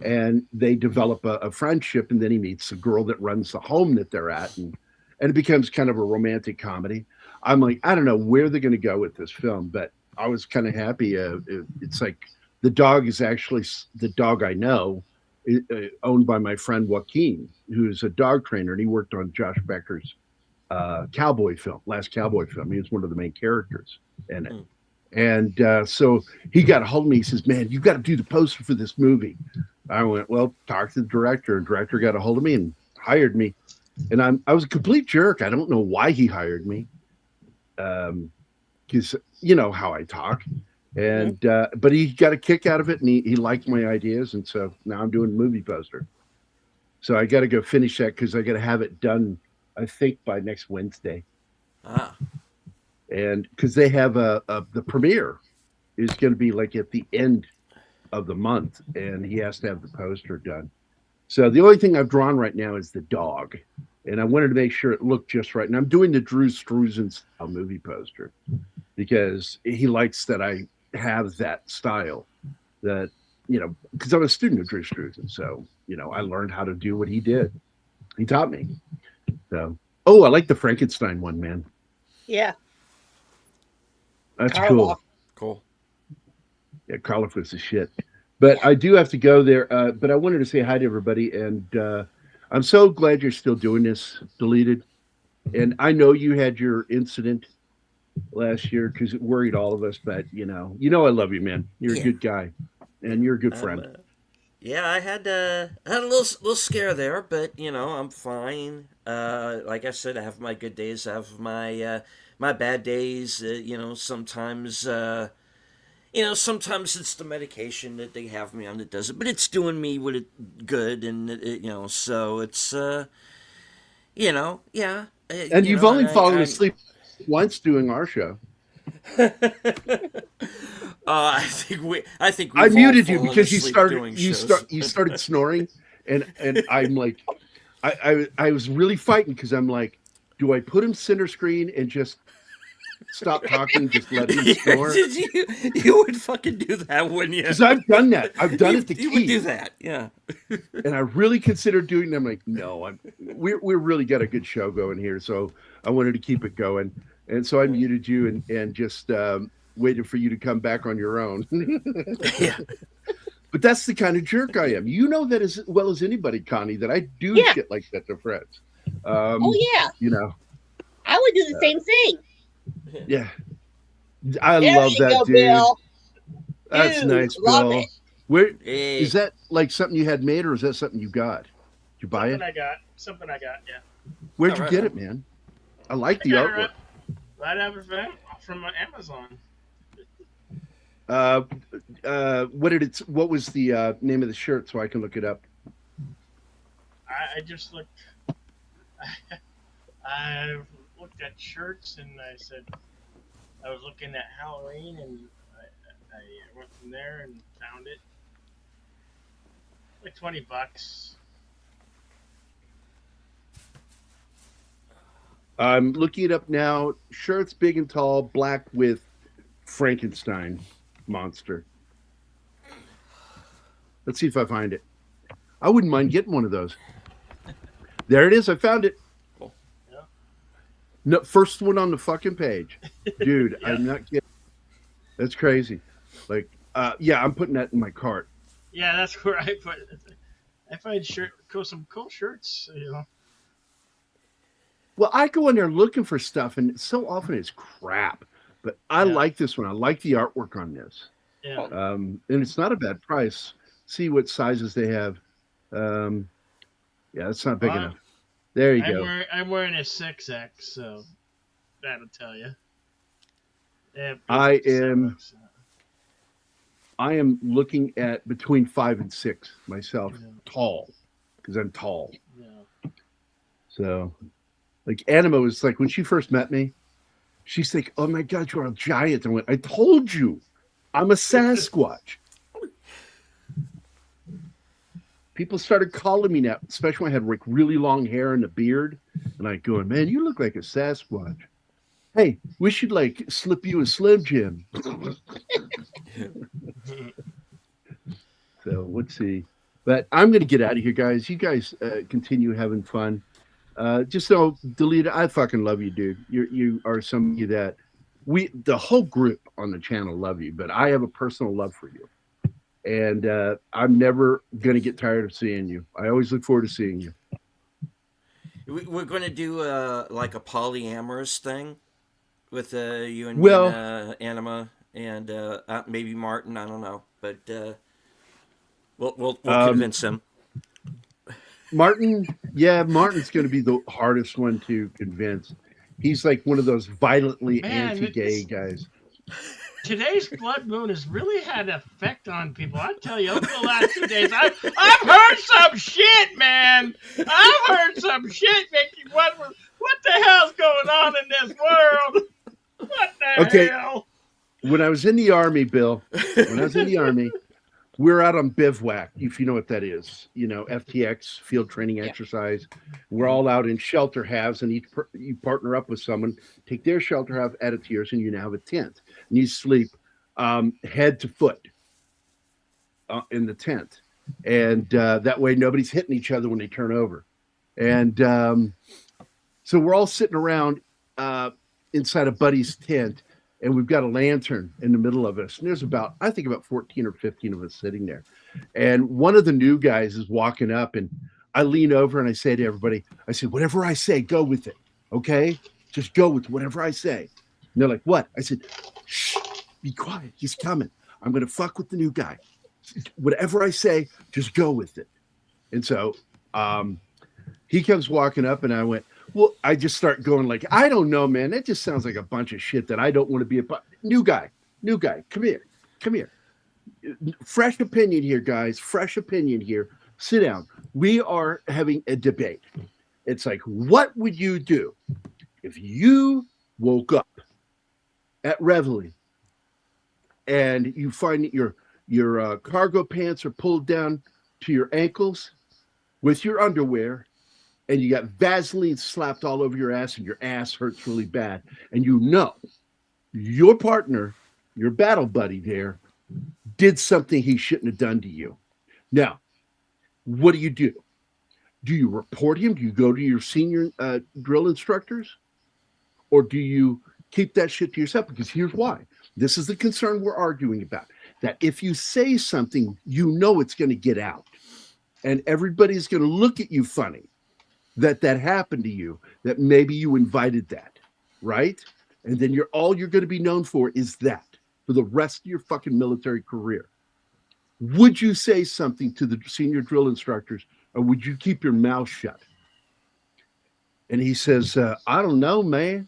And they develop a friendship, and then he meets a girl that runs the home that they're at, and it becomes kind of a romantic comedy. I'm like, I don't know where they're going to go with this film, but I was kind of happy. It's like the dog is actually the dog I know, owned by my friend Joaquin, who's a dog trainer, and he worked on Josh Becker's cowboy film, last cowboy film. He was one of the main characters in it. And so he got a hold of me. He says, man, you got to do the poster for this movie. I went, well, talk to the director. And director got a hold of me and hired me. And I was a complete jerk. I don't know why he hired me. Because you know how I talk. And but he got a kick out of it, and he liked my ideas. And so now I'm doing a movie poster. So I got to go finish that because I got to have it done, I think, by next Wednesday. Ah. And because they have the premiere is going to be like at the end of the month, and he has to have the poster done. So the only thing I've drawn right now is the dog, and I wanted to make sure it looked just right. And I'm doing the Drew Struzan style movie poster because he likes that I have that style. That, you know, because I'm a student of Drew Struzan, so you know I learned how to do what he did. He taught me. So, I like the Frankenstein one, man. Yeah. That's Karloff. cool. Cool. Yeah, Karloff was the shit. But I do have to go there. But I wanted to say hi to everybody. And I'm so glad you're still doing this, Deleted. And I know you had your incident last year because it worried all of us. But, you know I love you, man. You're a good guy. And you're a good friend. Yeah, I had a little scare there, but I'm fine. Like I said, I have my good days. I have my my bad days. Sometimes sometimes it's the medication that they have me on that does it, but it's doing me with it good, and so it's yeah. And you've only fallen asleep once doing our show. I think we've I muted you all because fallen you asleep doing shows. you started snoring, and I'm like, I was really fighting because I'm like, do I put him center screen and just stop talking, just let him snore? You would fucking do that, wouldn't you? Because I've done that. I've done it to You Keith. would do that, yeah. And I really considered doing it. I'm like, no, we're really got a good show going here, so I wanted to keep it going. And so I muted you and just waited for you to come back on your own. Yeah. But that's the kind of jerk I am. You know that as well as anybody, Connie, that I do shit like that to friends. Oh, yeah. I would do the same thing. Yeah. I There love you that, go, dude. Bill. That's Dude, nice, love Bill. it. Where Hey. is that like something you had made, or is that something you got? Did you buy it? Something I got, yeah. Where'd Oh, you right get on. it, man? I like I the got it artwork. right out of from Amazon. What was the name of the shirt so I can look it up? I just looked. I looked at shirts and I said I was looking at Halloween and I went from there and found it. Like $20. I'm looking it up now. Shirts big and tall, black with Frankenstein monster. Let's see if I find it. I wouldn't mind getting one of those. There it is. I found it. Cool. No, first one on the fucking page. Dude, Yeah. I'm not kidding. That's crazy. Like, yeah, I'm putting that in my cart. Yeah, that's where I put. I find some cool shirts. Well, I go in there looking for stuff, and so often it's crap. But I Yeah. like this one. I like the artwork on this. Yeah. And it's not a bad price. See what sizes they have. Yeah, it's not big Well, enough. There you go. I'm wearing a 6X, so that'll tell you. Yeah, I basically am 7X. I am looking at between 5 and 6 myself, Yeah. tall, because I'm tall. Yeah. So, like Anima was like when she first met me, she's like, "Oh my God, you're a giant!" I went, "I told you, I'm a Sasquatch." People started calling me that, especially when I had like really long hair and a beard, and I going, "Man, you look like a Sasquatch." Hey, we should like slip you a Slim Jim. So let's see. But I'm going to get out of here, guys. You guys continue having fun. Just so delete it. I fucking love you, dude. You are somebody that the whole group on the channel love you, but I have a personal love for you, and I'm never going to get tired of seeing you. I always look forward to seeing you. We're going to do like a polyamorous thing with you and me Well, and Anima and maybe Martin. I don't know, but we'll convince him. Martin, yeah, Martin's going to be the hardest one to convince. He's like one of those violently Man, anti-gay guys. Today's blood moon has really had an effect on people. I tell you, over the last 2 days, I've heard some shit, man. I've heard some shit, Mickey. What the hell's going on in this world? What the hell? When I was in the Army, Bill, we're out on bivouac, if you know what that is. You know, FTX, field training exercise. We're all out in shelter halves, and you partner up with someone, take their shelter half, add it to yours, and you now have a tent. And you sleep head to foot in the tent. And that way nobody's hitting each other when they turn over. And so we're all sitting around inside a buddy's tent, and we've got a lantern in the middle of us. And there's I think about 14 or 15 of us sitting there. And one of the new guys is walking up, and I lean over and I say to everybody, I said, "Whatever I say, go with it. Okay? Just go with whatever I say." And they're like, "What?" I said, "Shh, be quiet. He's coming. I'm going to fuck with the new guy. Whatever I say, just go with it." And so he comes walking up, and I went, well, I just start going like, "I don't know, man. That just sounds like a bunch of shit that I don't want to be a part." New guy, come here. Fresh opinion here, guys. Fresh opinion here. Sit down. We are having a debate. It's like, what would you do if you woke up at Reveille and you find that your cargo pants are pulled down to your ankles with your underwear, and you got Vaseline slapped all over your ass, and your ass hurts really bad, and you know your partner, your battle buddy there, did something he shouldn't have done to you. Now, what do? Do you report him? Do you go to your senior drill instructors? Or do you keep that shit to yourself? Because here's why. This is the concern we're arguing about. That if you say something, you know it's going to get out. And everybody's going to look at you funny that happened to you, that maybe you invited that, right? And then all you're going to be known for is that for the rest of your fucking military career. Would you say something to the senior drill instructors, or would you keep your mouth shut? And he says, "I don't know, man.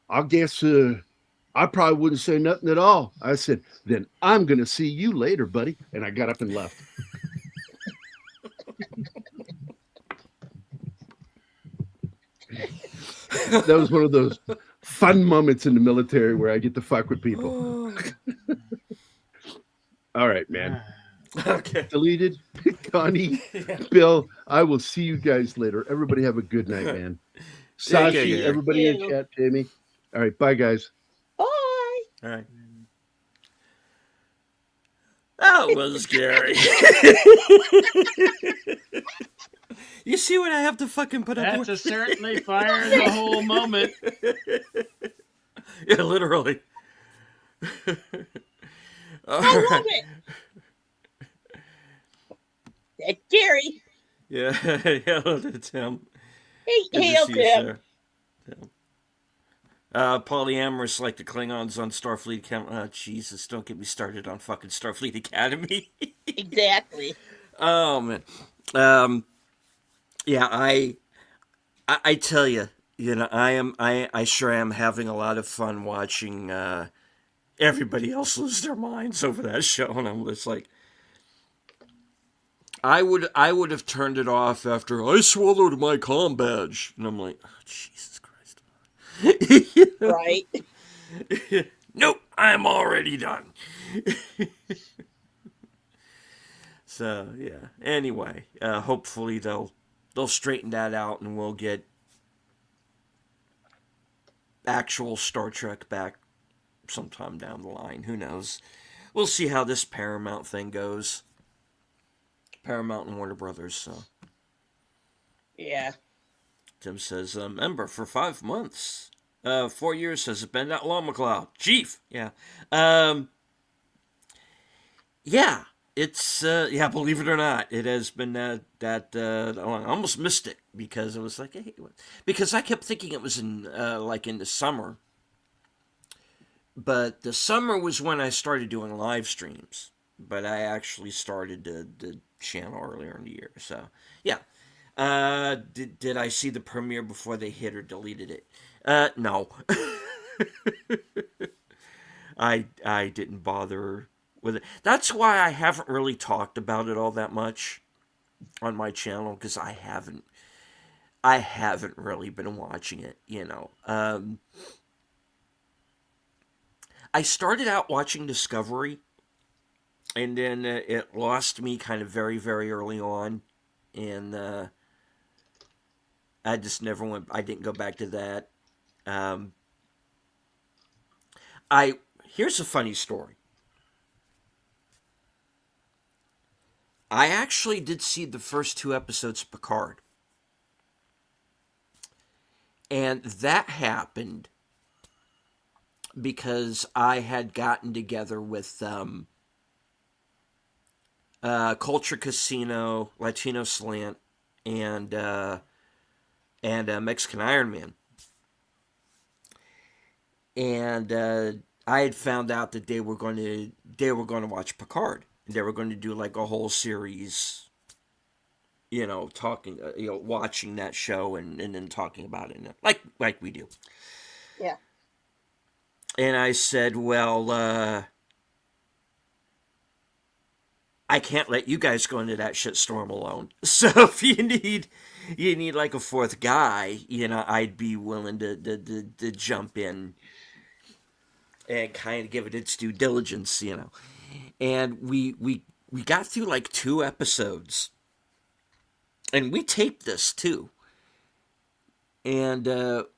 I guess I probably wouldn't say nothing at all." I said, "Then I'm going to see you later, buddy." And I got up and left. That was one of those fun moments in the military where I get to fuck with people. All right, man. Okay. Deleted. Connie, Bill, I will see you guys later. Everybody have a good night, man. Sashi, everybody in chat, Jamie. All right, bye, guys. Bye. All right. That was scary. You see what I have to fucking put up with? That's a certainly fire in the whole moment. Yeah, literally. All I right. love it. That's Jerry. Yeah, hello to Tim. Hey, Good to hail see to you, him. sir. Polyamorous like the Klingons on Starfleet Academy. Jesus, don't get me started on fucking Starfleet Academy. Exactly. Oh man. Um, yeah, I tell you, I sure am having a lot of fun watching everybody else lose their minds over that show, and I'm just like, I would have turned it off after I swallowed my comm badge, and I'm like, oh, Jesus Christ. You know? Right. Nope, I'm already done. So yeah. Anyway, hopefully they'll straighten that out, and we'll get actual Star Trek back sometime down the line. Who knows? We'll see how this Paramount thing goes. Paramount and Warner Brothers. So Yeah. Tim says, member for 5 months. 4 years. Has it been that long, McLeod? Chief. Yeah. Um, yeah. It's yeah. Believe it or not, it has been that long. I almost missed it because it was like, hey, because I kept thinking it was in like in the summer, but the summer was when I started doing live streams. But I actually started the channel earlier in the year. So yeah. Did I see the premiere before they hit or deleted it? No. I didn't bother with it. That's why I haven't really talked about it all that much on my channel, because I haven't really been watching it, I started out watching Discovery, and then it lost me kind of very, very early on, and I just never went. I didn't go back to that. Um, I Here's a funny story. I actually did see the first 2 episodes of Picard, and that happened because I had gotten together with Culture Casino, Latino Slant, and Mexican Iron Man, and I had found out that they were going to watch Picard. They were going to do like a whole series, talking, watching that show and then talking about it, like we do. Yeah. And I said, well, I can't let you guys go into that shitstorm alone. So if you need like a fourth guy, I'd be willing to jump in and kind of give it its due diligence. And we got through like 2 episodes, and we taped this too. And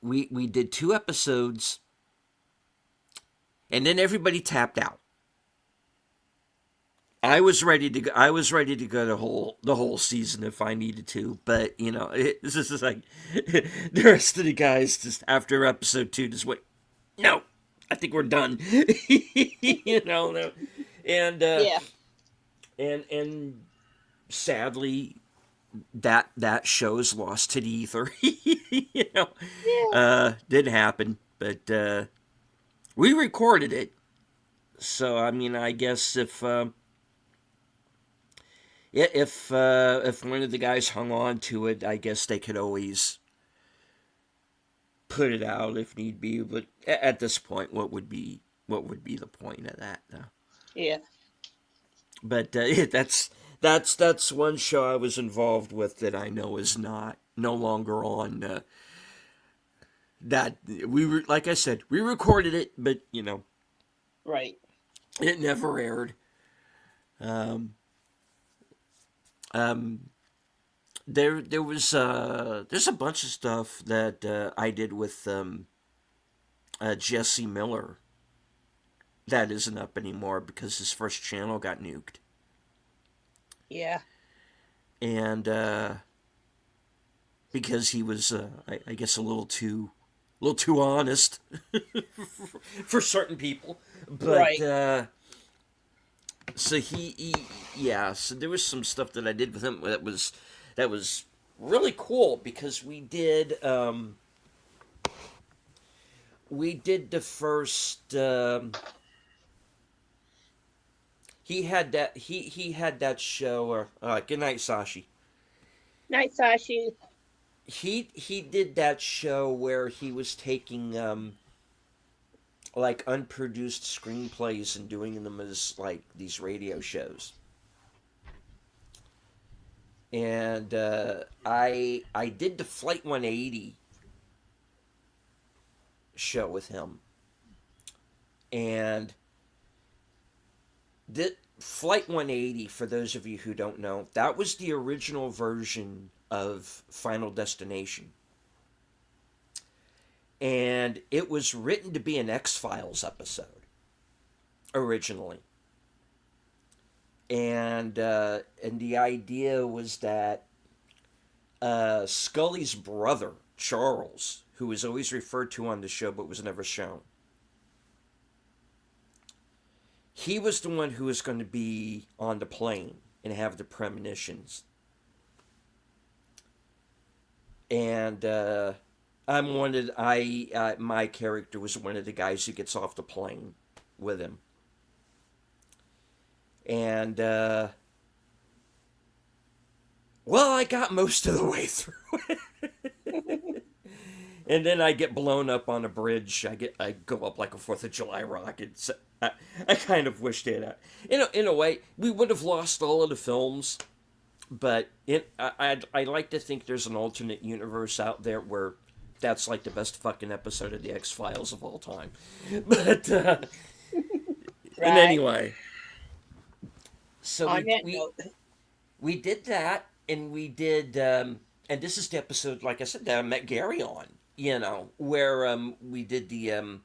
we did 2 episodes, and then everybody tapped out. I was ready to go. I was ready to go the whole season if I needed to, but this is like the rest of the guys just after episode 2 just went, no, I think we're done. No. And Yeah. and sadly that show's lost to the ether. Yeah. Didn't happen, but we recorded it. So I mean, I guess if one of the guys hung on to it, I guess they could always put it out if need be. But at this point, what would be the point of that? No. Yeah. But that's one show I was involved with that I know is no longer on. That we were, like I said, we recorded it, but Right. it never aired. There was there's a bunch of stuff that I did with Jesse Miller that isn't up anymore because his first channel got nuked, Yeah. and because he was I guess a little too little too honest for certain people. But Right. so yeah, so there was some stuff that I did with him that was really cool because we did the first he had that show good night Sashi. Night, Sashi. He did that show where he was taking like unproduced screenplays and doing them as like these radio shows. And I did the Flight 180 show with him. And the Flight 180, for those of you who don't know, that was the original version of Final Destination. And it was written to be an X-Files episode originally. And the idea was that Scully's brother, Charles, who was always referred to on the show but was never shown, he was the one who was going to be on the plane and have the premonitions. And my character was one of the guys who gets off the plane with him. And, well, I got most of the way through it. And then I get blown up on a bridge. I go up like a 4th of July rocket. So I kind of wished it. In a way, we would have lost all of the films, but I like to think there's an alternate universe out there where that's like the best fucking episode of the X-Files of all time. But Right. and anyway, so On that note. we did that, and we did, and this is the episode, like I said, that I met Gary on, where we did the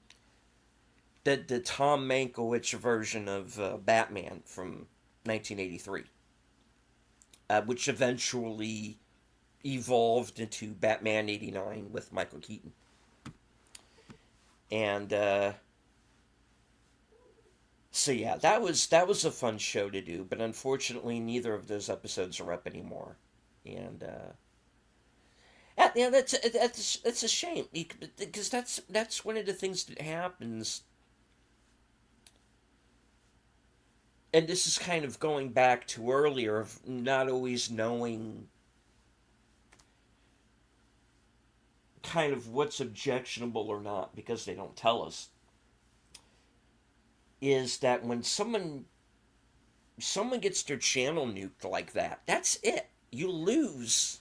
Tom Mankiewicz version of Batman from 1983, which eventually evolved into Batman 89 with Michael Keaton. And so yeah, that was a fun show to do, but unfortunately neither of those episodes are up anymore. And that's a shame, because that's one of the things that happens. And this is kind of going back to earlier of not always knowing kind of what's objectionable or not because they don't tell us, is that when someone gets their channel nuked like that, that's it. You lose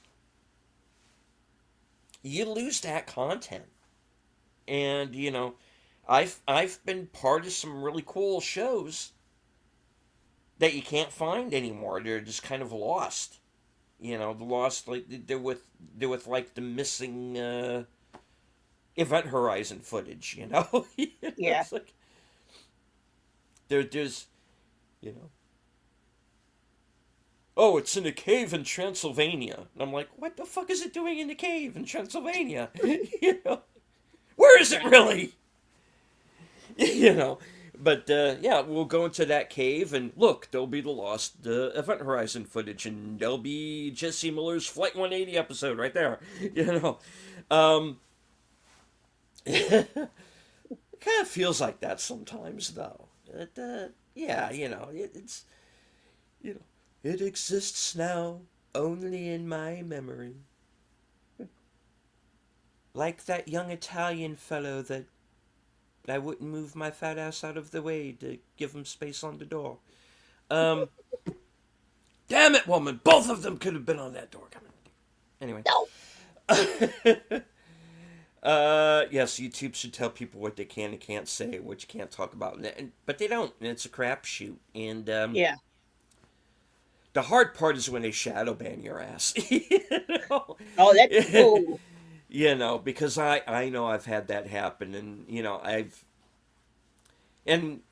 that content. And I've been part of some really cool shows that you can't find anymore. They're just kind of lost. The lost, like they're with like the missing Event Horizon footage. Yeah. It's like there's oh, it's in a cave in Transylvania. And I'm like, what the fuck is it doing in the cave in Transylvania? Where is it really? But yeah, we'll go into that cave, and look, there'll be the lost Event Horizon footage, and there'll be Jesse Miller's Flight 180 episode right there. It kind of feels like that sometimes, though. Yeah, it's it exists now only in my memory, like that young Italian fellow that I wouldn't move my fat ass out of the way to give him space on the door. Damn it, woman! Both of them could have been on that door. Come on. Anyway. No. Yes, YouTube should tell people what they can and can't say, what you can't talk about, but they don't, and it's a crapshoot. And Yeah. the hard part is when they shadow ban your ass. Oh, that's cool. Because I know I've had that happen, and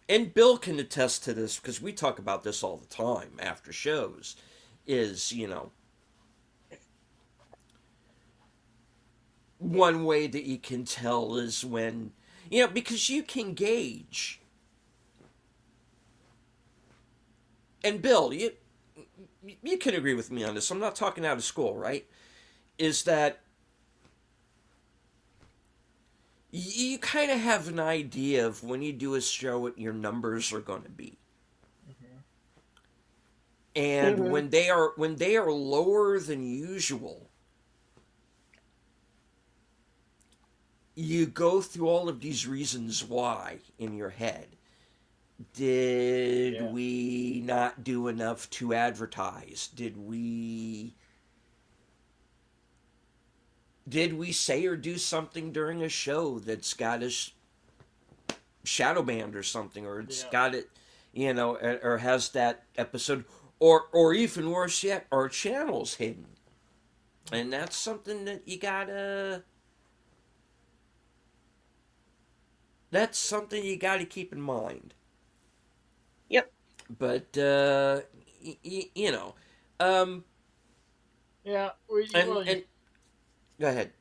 and Bill can attest to this because we talk about this all the time after shows. one way that you can tell is when, because you can gauge. And Bill, you can agree with me on this. I'm not talking out of school, right? Is that you kind of have an idea of when you do a show what your numbers are going to be. And Mhm. when they are lower than usual, you go through all of these reasons why in your head. Did Yeah. we not do enough to advertise? Did we say or do something during a show that's got us shadow banned or something, or it's Yeah. got it, or has that episode, or even worse yet, our channels hidden, and that's something that you gotta. That's something you gotta keep in mind. Yep. But you know, um, Yeah. and go ahead.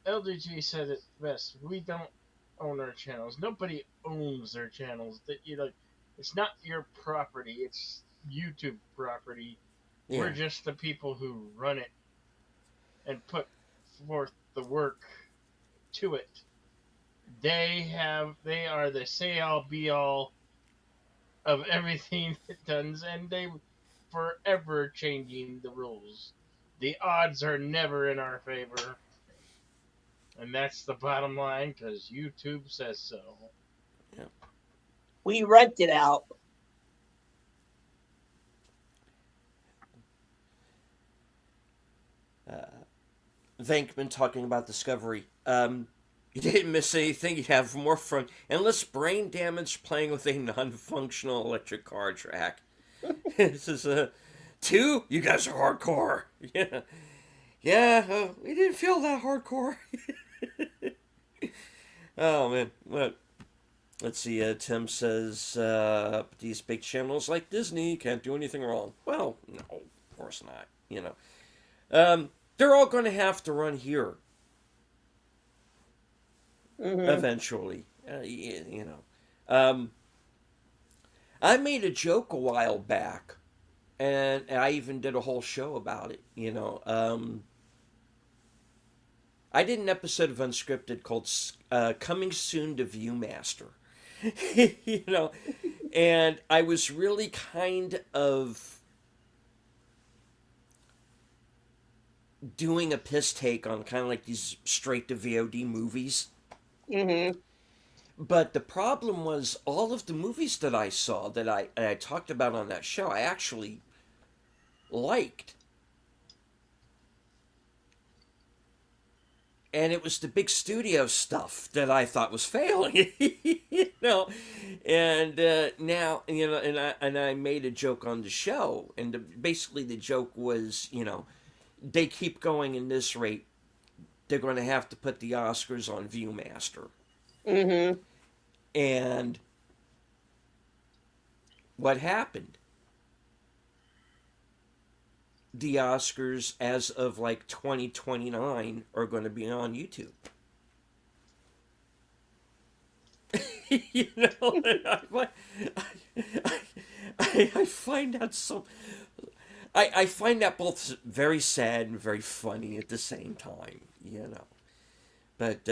LDG said it best. We don't own our channels. Nobody owns their channels. That it's not your property. It's YouTube property. We're Yeah, just the people who run it and put forth the work to it. They are the say all be all of everything it does, and they forever changing the rules. The odds are never in our favor, and that's the bottom line because YouTube says so. yeah. We rent it out. Venkman talking about Discovery. You didn't miss anything. You have more fun. Endless brain damage playing with a non-functional electric car track. This is a two. You guys are hardcore. Yeah, yeah. We didn't feel that hardcore. Oh man, what? Let's see. Tim says these big channels like Disney can't do anything wrong. Well, no, of course not. They're all going to have to run here Mhm. eventually. I made a joke a while back, and I even did a whole show about it. I did an episode of Unscripted called "Coming Soon to Viewmaster." And I was really kind of doing a piss take on kind of like these straight to VOD movies. Mhm. But the problem was all of the movies that I saw that I talked about on that show, I actually liked. And it was the big studio stuff that I thought was failing, And now, and I made a joke on the show, and basically the joke was, they keep going in this rate, they're going to have to put the Oscars on Viewmaster. Mhm. And what happened? The Oscars, as of like 2029, are going to be on YouTube. I find that so. I find that both very sad and very funny at the same time. But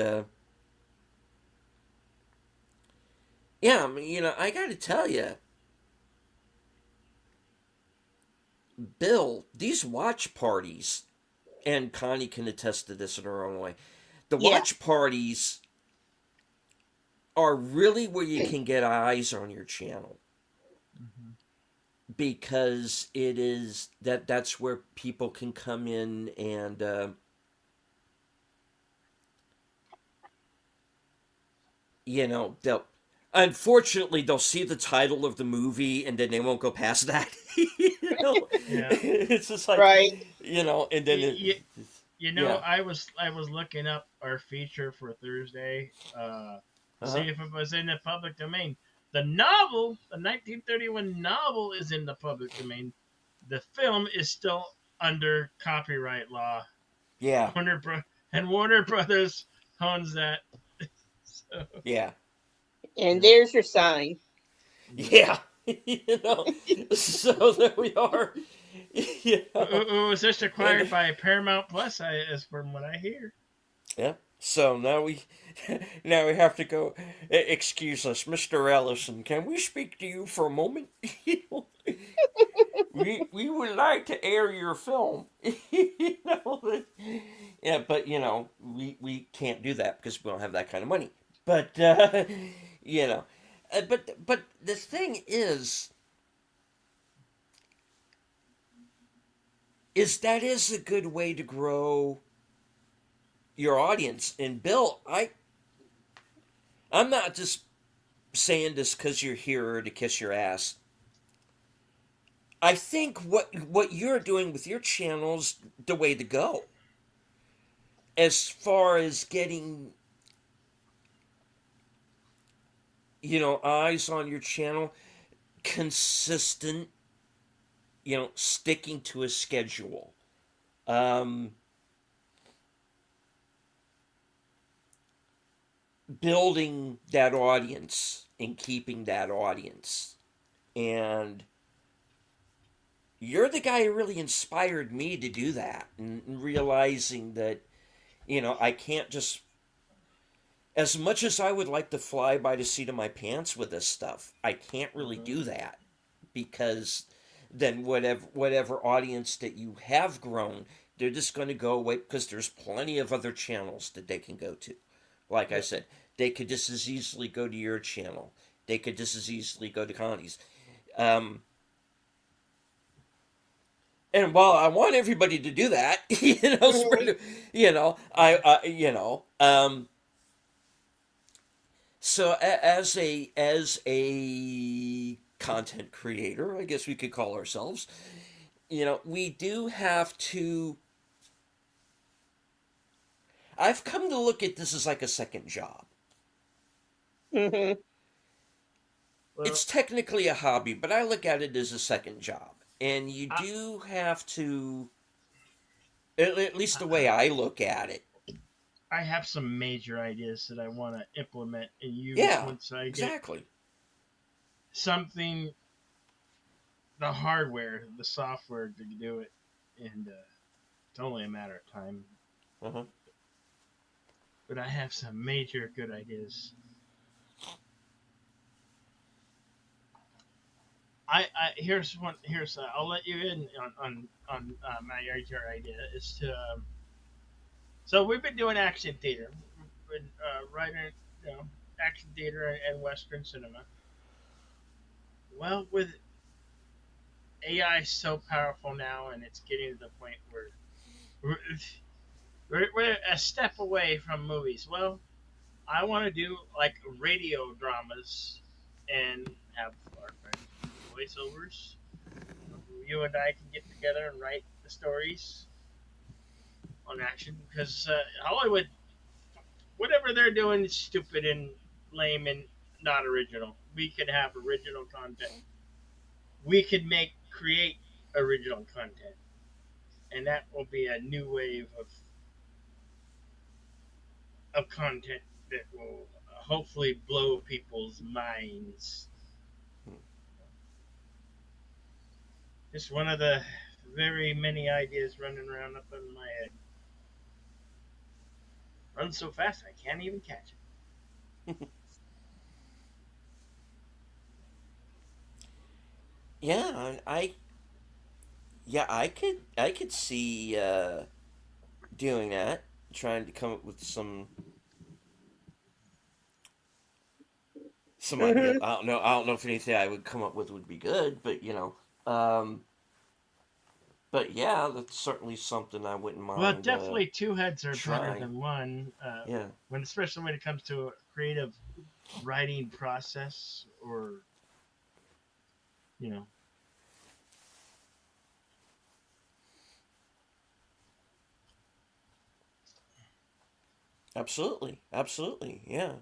yeah, I mean, I got to tell you, Bill, these watch parties, and Connie can attest to this in her own way. The Yeah. watch parties are really where you can get eyes on your channel, because it is that's where people can come in and they'll unfortunately they'll see the title of the movie and then they won't go past that. Yeah. It's just like, Right. and then yeah. I was looking up our feature for Thursday, see if it was in the public domain. The novel, the 1931 novel, is in the public domain. The film is still under copyright law. Yeah. And Warner Brothers owns that. So, Yeah. And there's your sign. Yeah. you know. So there we are. you know. it was just And acquired by Paramount Plus, as from what I hear. yeah. So now we now we have to go. Excuse us, Mr. Ellison. Can we speak to you for a moment? we would like to air your film. you know, yeah, but we can't do that because we don't have that kind of money. But you know, but the thing is that is a good way to grow your audience. And Bill, I'm not just saying this because you're here to kiss your ass. I think what you're doing with your channel's the way to go. As far as getting eyes on your channel, consistent, sticking to a schedule. Um, Building that audience and keeping that audience. And you're the guy who really inspired me to do that, and realizing that, I can't just, as much as I would like to fly by the seat of my pants with this stuff, I can't really do that, because then whatever audience that you have grown, they're just going to go away, because there's plenty of other channels that they can go to. Like I said, they could just as easily go to your channel. They could just as easily go to Connie's. And while I want everybody to do that, spread, so as a content creator, I guess we could call ourselves, we do have to. I've come to look at this as like a second job. Hmm. Well, It's technically a hobby, but I look at it as a second job. And you I, do have to, at least the way I look at it. I have some major ideas that I want to implement and use Yeah, once I get exactly. something, the hardware, the software to do it. And it's only a matter of time. Uh-huh. But I have some major good ideas. Here's one. I'll let you in on my major idea is to. So we've been doing action theater, we've been writing, action theater and western cinema. Well, with AI so powerful now, and it's getting to the point where we're, we're a step away from movies. Well, I want to do like radio dramas and have our friends do voiceovers. You and I can get together and write the stories on action because Hollywood, whatever they're doing, is stupid and lame and not original. We could have original content. We could create original content, and that will be a new wave of content that will hopefully blow people's minds. Just one of the very many ideas running around up in my head. Runs so fast I can't even catch it. Yeah, I could see doing that, trying to come up with some idea. Hmm. I don't know if anything I would come up with would be good, but um, but yeah, that's certainly something I wouldn't Well, mind definitely two heads are better trying. than one. Yeah, Especially when it comes to a creative writing process, or you know, absolutely, absolutely, yeah.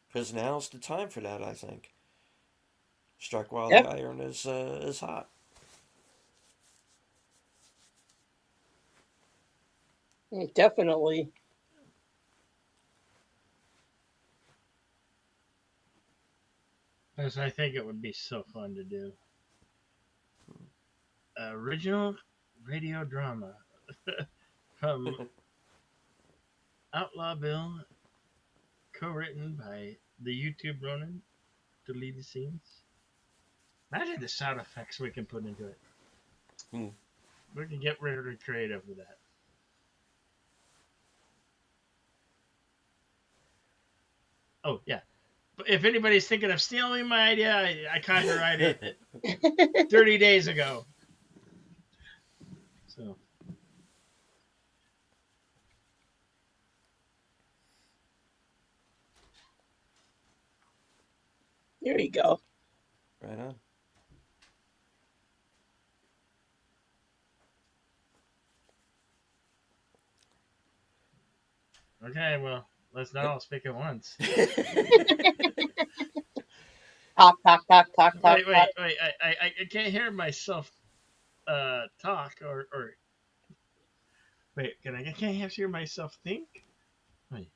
Because now's the time for that, I think. Strike while the Yep, iron is hot. definitely. Because I think it would be so fun to do. Original radio drama from Outlaw Bill, co-written by the YouTube Ronin, deleted scenes. Imagine the sound effects we can put into it. Hmm. We can get really creative with that. Oh yeah. But if anybody's thinking of stealing my idea, I copyrighted it 30 days ago. So There you go. Right on. okay, well, let's not all speak at once. Talk, talk, talk, talk, talk, Wait, talk. wait, wait! I can't hear myself talk or wait. I can't hear myself think. Wait.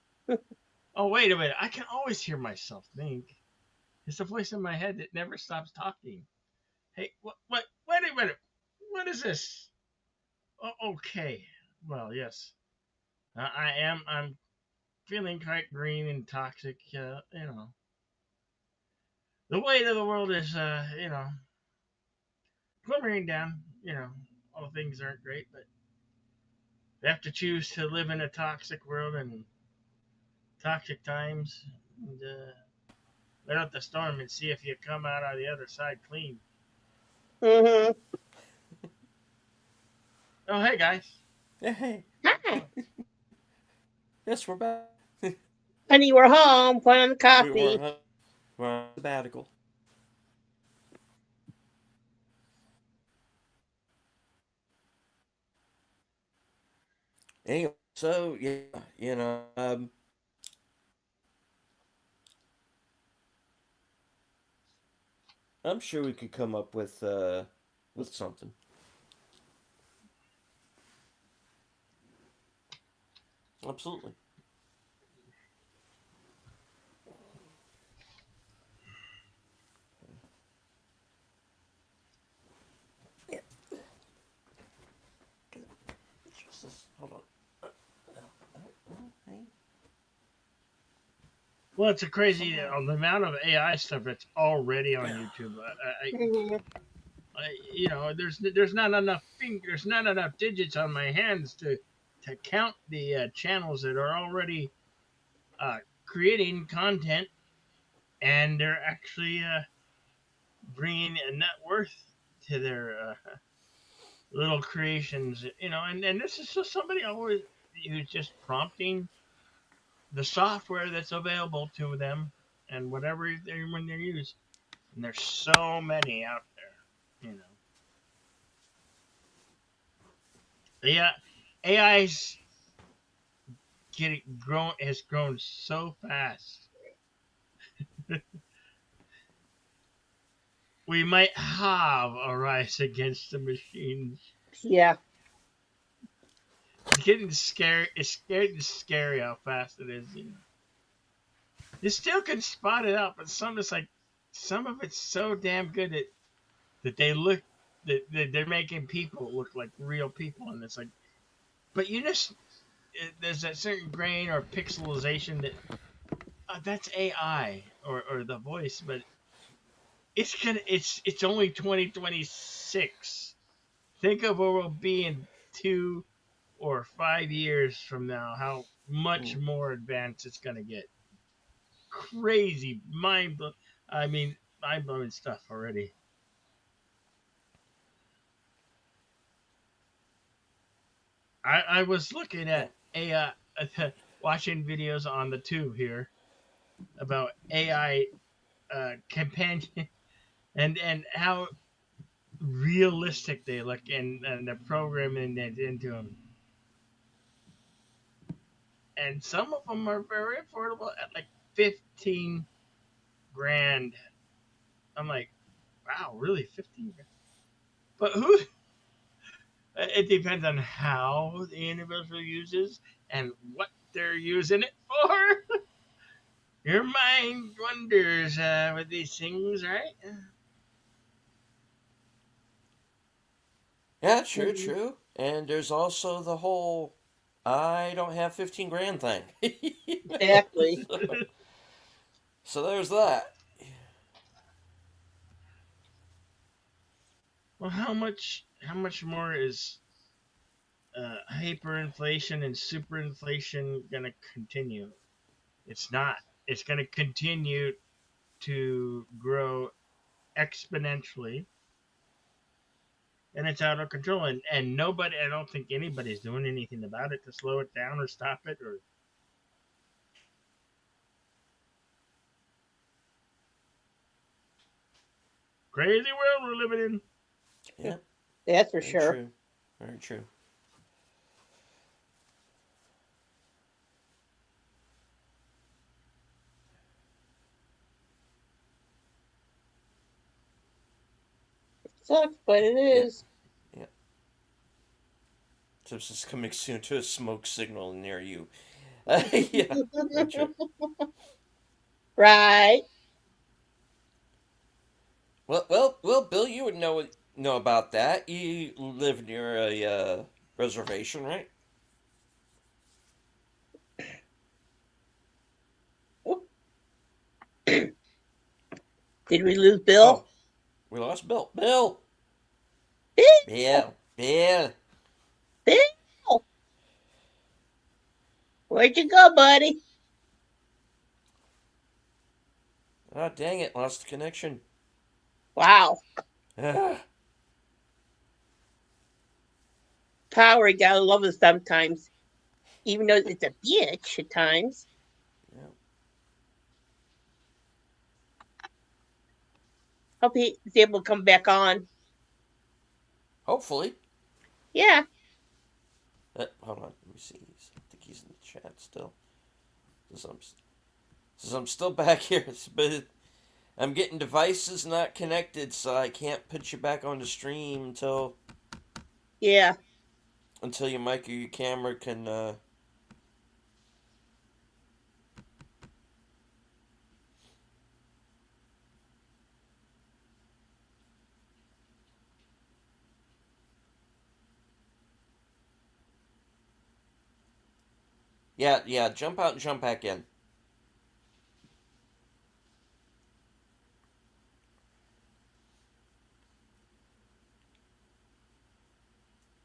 Oh wait a minute! I can always hear myself think. It's the voice in my head that never stops talking. Hey, what? Wait a minute! What is this? Oh, okay. Well, yes. I am. I'm feeling quite green and toxic. The weight of the world is, glimmering down. All things aren't great, but we have to choose to live in a toxic world and toxic times, and let out the storm and see if you come out on the other side clean. Mm-hmm. Oh, hey guys. Yeah, hey, Hi. yes, we're back. Honey, we're home. Put on the We're coffee. we're on sabbatical. Anyway, so yeah, I'm sure we could come up with something. Absolutely. Yeah. Jesus, hold on. Hey. Well, it's a crazy the amount of AI stuff that's already on YouTube. Mm-hmm. There's not enough fingers, not enough digits on my hands to count the channels that are already uh, creating content, and they're actually bringing a net worth to their little creations. And this is just somebody always who's just prompting the software that's available to them and whatever when they're used. And there's so many out there. Yeah, AI's getting grown has grown so fast. We might have a rise against the machines. Yeah. It's getting scary. It's getting scary how fast it is. You still can spot it out, but some of it's so damn good that they look that they're making people look like real people, and it's like, but there's that certain grain or pixelization that that's AI or the voice, but it's only 2026. Think of where we'll be in 2 or 5 years from now. How much Mm. more advanced it's gonna get. Crazy, I mean, mind blowing stuff already. I was looking Yeah. at AI, watching videos on the tube here about AI companion and how realistic they look and the programming that's into them. And some of them are very affordable at like 15 grand. I'm like, wow, really 15 grand? But who? It depends on how the individual uses and what they're using it for. Your mind wonders with these things, right? Yeah, true, Mhm. true. And there's also the whole I don't have 15 grand thing. Exactly. So there's that. Well, how much more is hyperinflation and superinflation going to continue? It's not. It's going to continue to grow exponentially, and it's out of control. And nobody, I don't think anybody's doing anything about it to slow it down or stop it or crazy world we're living in. Yeah, That's for very sure. true. Very true. Sucks, but it Yeah, is. yeah. So it's just coming soon to a smoke signal near you. Yeah, very true. Right. Well, Bill, you would know about that. You live near a reservation, right? Did we lose Bill? Oh, we lost Bill. Bill, Bill! Bill. Bill! Where'd you go, buddy? Oh, dang it, lost the connection. Wow. Ah, Power, you gotta love it sometimes. Even though it's a bitch at times. yeah. Hope he's able to come back on. Hopefully. Yeah. Hold on, let me see. I think he's in the chat still. Since I'm still back here, but I'm getting devices not connected, so I can't put you back on the stream Yeah. until your mic or your camera can. Yeah. Jump out and jump back in.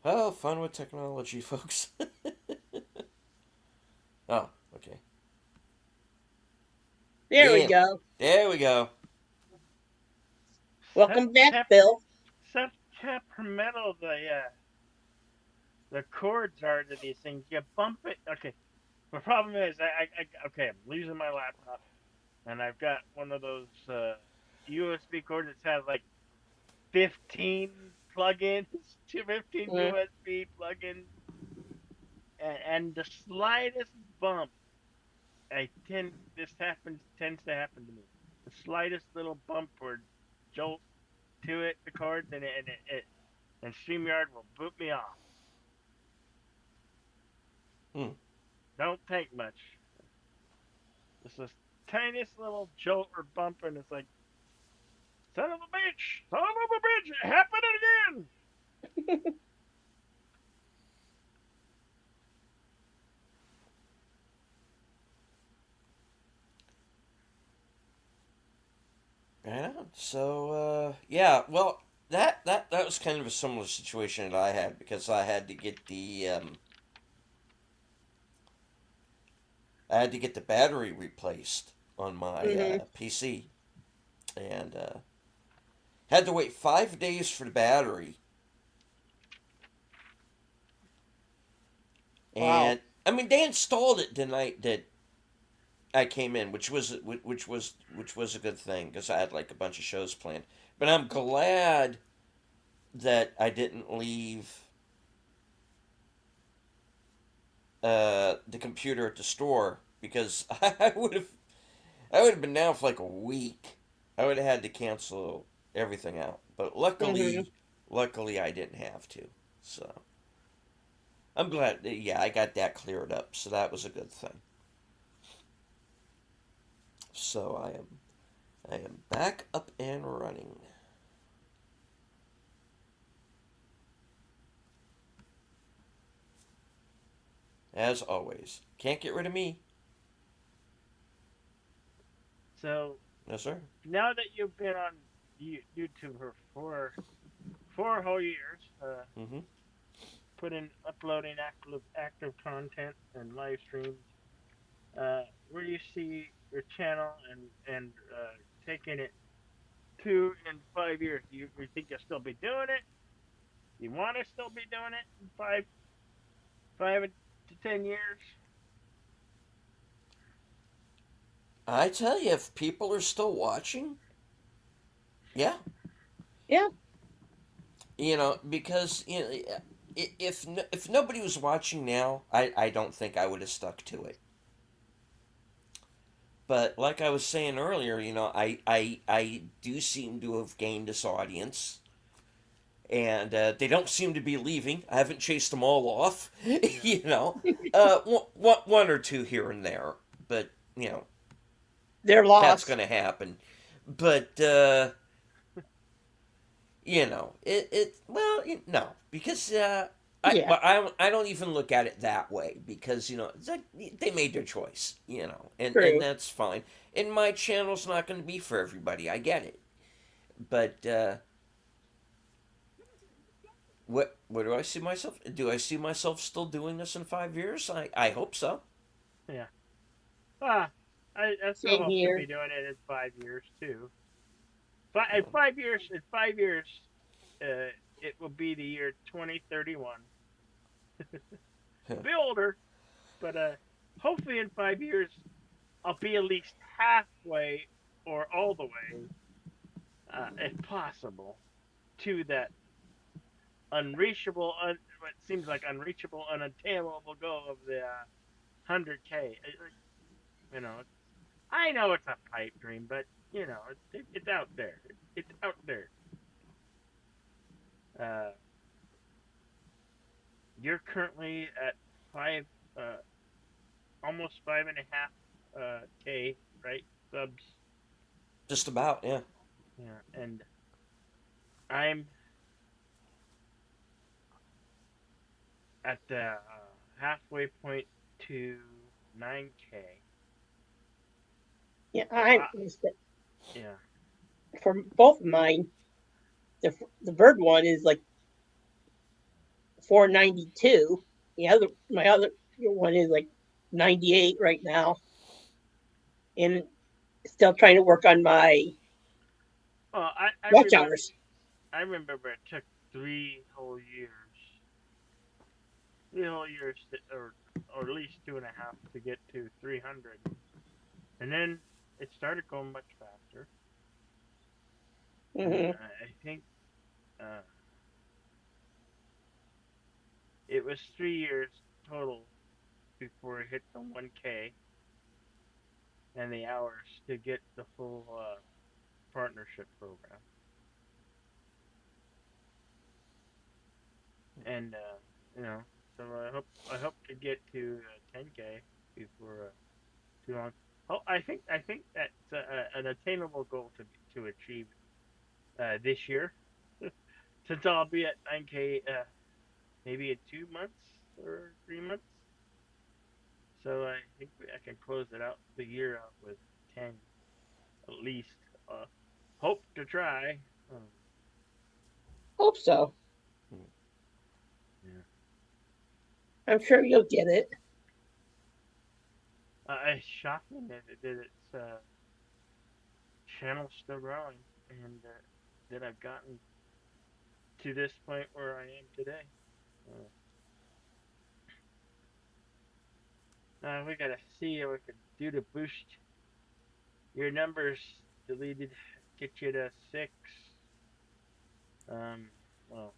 Oh, fun with technology, folks. Oh, okay. There we Yeah, go. there we go. Welcome back, Bill. Such temperamental the chords are to these things. You bump it. Okay. The problem is, okay, I'm losing my laptop, and I've got one of those USB cords that has like 15 plugins, 15 Mm. USB plugins, and the slightest bump, tends to happen to me. The slightest little bump or jolt to it, the cards, and StreamYard will boot me off. Hmm. Don't take much. Just this tiniest little jolt or bump, and it's like, son of a bitch! Son of a bitch! It happened again! Right on. So, yeah. Well, that was kind of a similar situation that I had because I had to get the battery replaced on my Hmm. PC, and had to wait 5 days for the battery. Wow. And I mean, they installed it the night that I came in, which was a good thing because I had like a bunch of shows planned. But I'm glad that I didn't leave the computer at the store because I would have been down for like a week. I would have had to cancel everything out. But Hmm. luckily I didn't have to. So I'm glad. Yeah, I got that cleared up. So that was a good thing. So I am back up and running. As always. Can't get rid of me. So No, sir. now that you've been on YouTube for four whole years, Mm-hmm. putting uploading active content and live streams, where do you see your channel and taking it to in 5 years? You think you'll still be doing it? You want to still be doing it in 5 to 10 years? I tell you, if people are still watching, yeah, Yeah. because if nobody was watching now, I don't think I would have stuck to it. But like I was saying earlier, I do seem to have gained this audience, and they don't seem to be leaving. I haven't chased them all off, Yeah. one or two here and there, but They're that's lost. going to happen. But no, because Yeah. I don't even look at it that way, because they made their choice, and True. that's fine. And my channel's not going to be for everybody. I get it, but what do I see myself? Do I see myself still doing this in 5 years? I hope so. Yeah. Ah, I still Same hope to be here. doing it in 5 years too. But in 5 years, uh, it will be the year 2031. I'll be older, but hopefully in 5 years I'll be at least halfway or all the way, if possible, to that what seems like unreachable, unattainable goal of the 100K. You know, I know it's a pipe dream, but it's out there. It's out there. Uh, you're currently at five, uh, almost 5.5K, right? Subs. Just about, yeah. Yeah, and I'm at the halfway point to 9K. Yeah. So yeah, For both of mine. The bird one is like 492. My other one is like 98 right now, and still trying to work on my well, watch hours. I remember it took 3 whole years, or at least 2.5 to get to 300, and then it started going much faster. And Hmm. I think uh, it was 3 years total before it hit the 1K and the hours to get the full partnership program. And so I hope to get to 10K before too long. Oh, I think that's an attainable goal to achieve this year, since I'll be at 9K maybe in 2 months or 3 months. So I think I can close the year out with 10 at least. Uh, Hope to try. Hope so. Yeah. I'm sure you'll get it. It's shocking that it's channel still growing, and that I've gotten to this point where I am today. We gotta see what we can do to boost your numbers. Deleted, get you to 6. Um, well,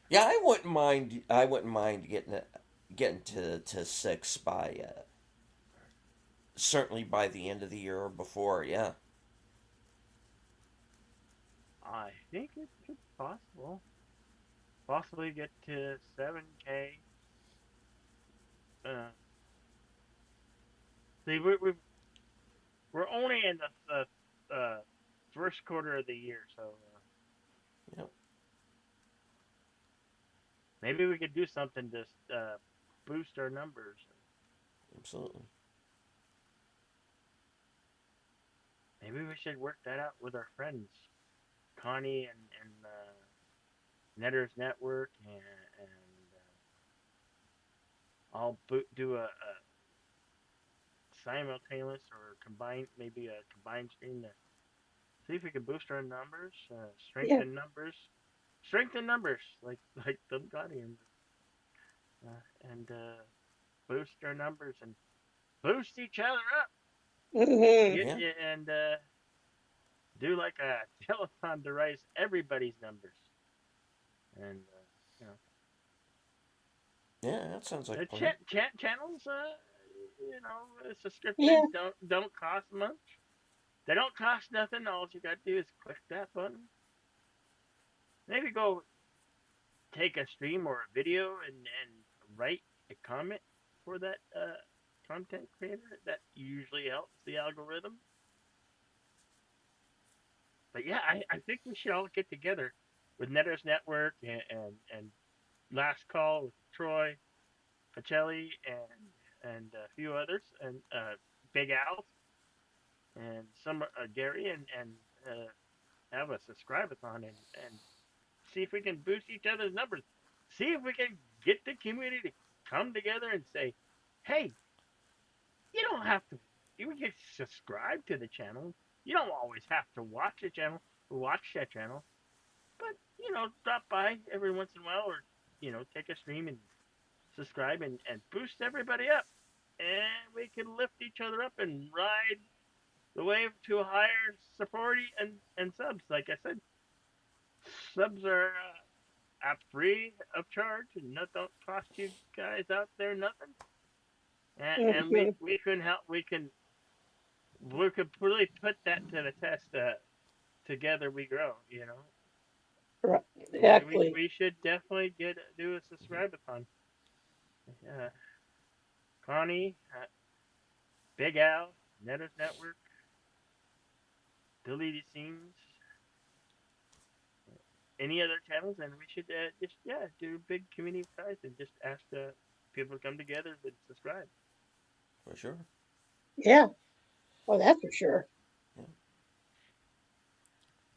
Yeah, I wouldn't mind. I wouldn't mind getting to 6 by certainly by the end of the year or before. Yeah. I think it's possible. Possibly get to 7K. Uh, see, we're only in the first quarter of the year, so Yep. maybe we could do something to boost our numbers. Absolutely. Maybe we should work that out with our friends, Connie and Netters Network, and I'll do a simultaneous or combined, maybe a combined stream to see if we can boost our numbers, Yeah. strengthen numbers like the Guardians, and boost our numbers and boost each other up. Hmm. Get Yeah. and do like a telethon to raise everybody's numbers, and you know, Yeah, that sounds like the a plan. channels, Yeah. subscription don't cost much. They don't cost nothing. All you gotta do is click that button. Maybe go take a stream or a video and write a comment for that content creator. That usually helps the algorithm. But yeah, I think we should all get together with Netters Network and Last Call with Troy, Pacelli, and a few others, and Big Al, and some Gary, and have a subscribe-a-thon and see if we can boost each other's numbers. See if we can get the community to come together and say, hey, you don't have to, you can subscribe to the channel. You don't always have to watch the channel, watch that channel, but, drop by every once in a while or, take a stream and subscribe and boost everybody up. And we can lift each other up and ride the wave to a higher support and subs. Like I said, subs are free of charge and don't cost you guys out there nothing. And Hmm. we can help. We could really put that to the test. Together we grow. Right. We Exactly. we should definitely do a subscribe-a-thon. Connie, Big Al, Netters Network, Deleted Scenes, any other channels, and we should just do a big community size and just ask people to come together and subscribe. For sure. Yeah. Oh, that's for sure. Yeah.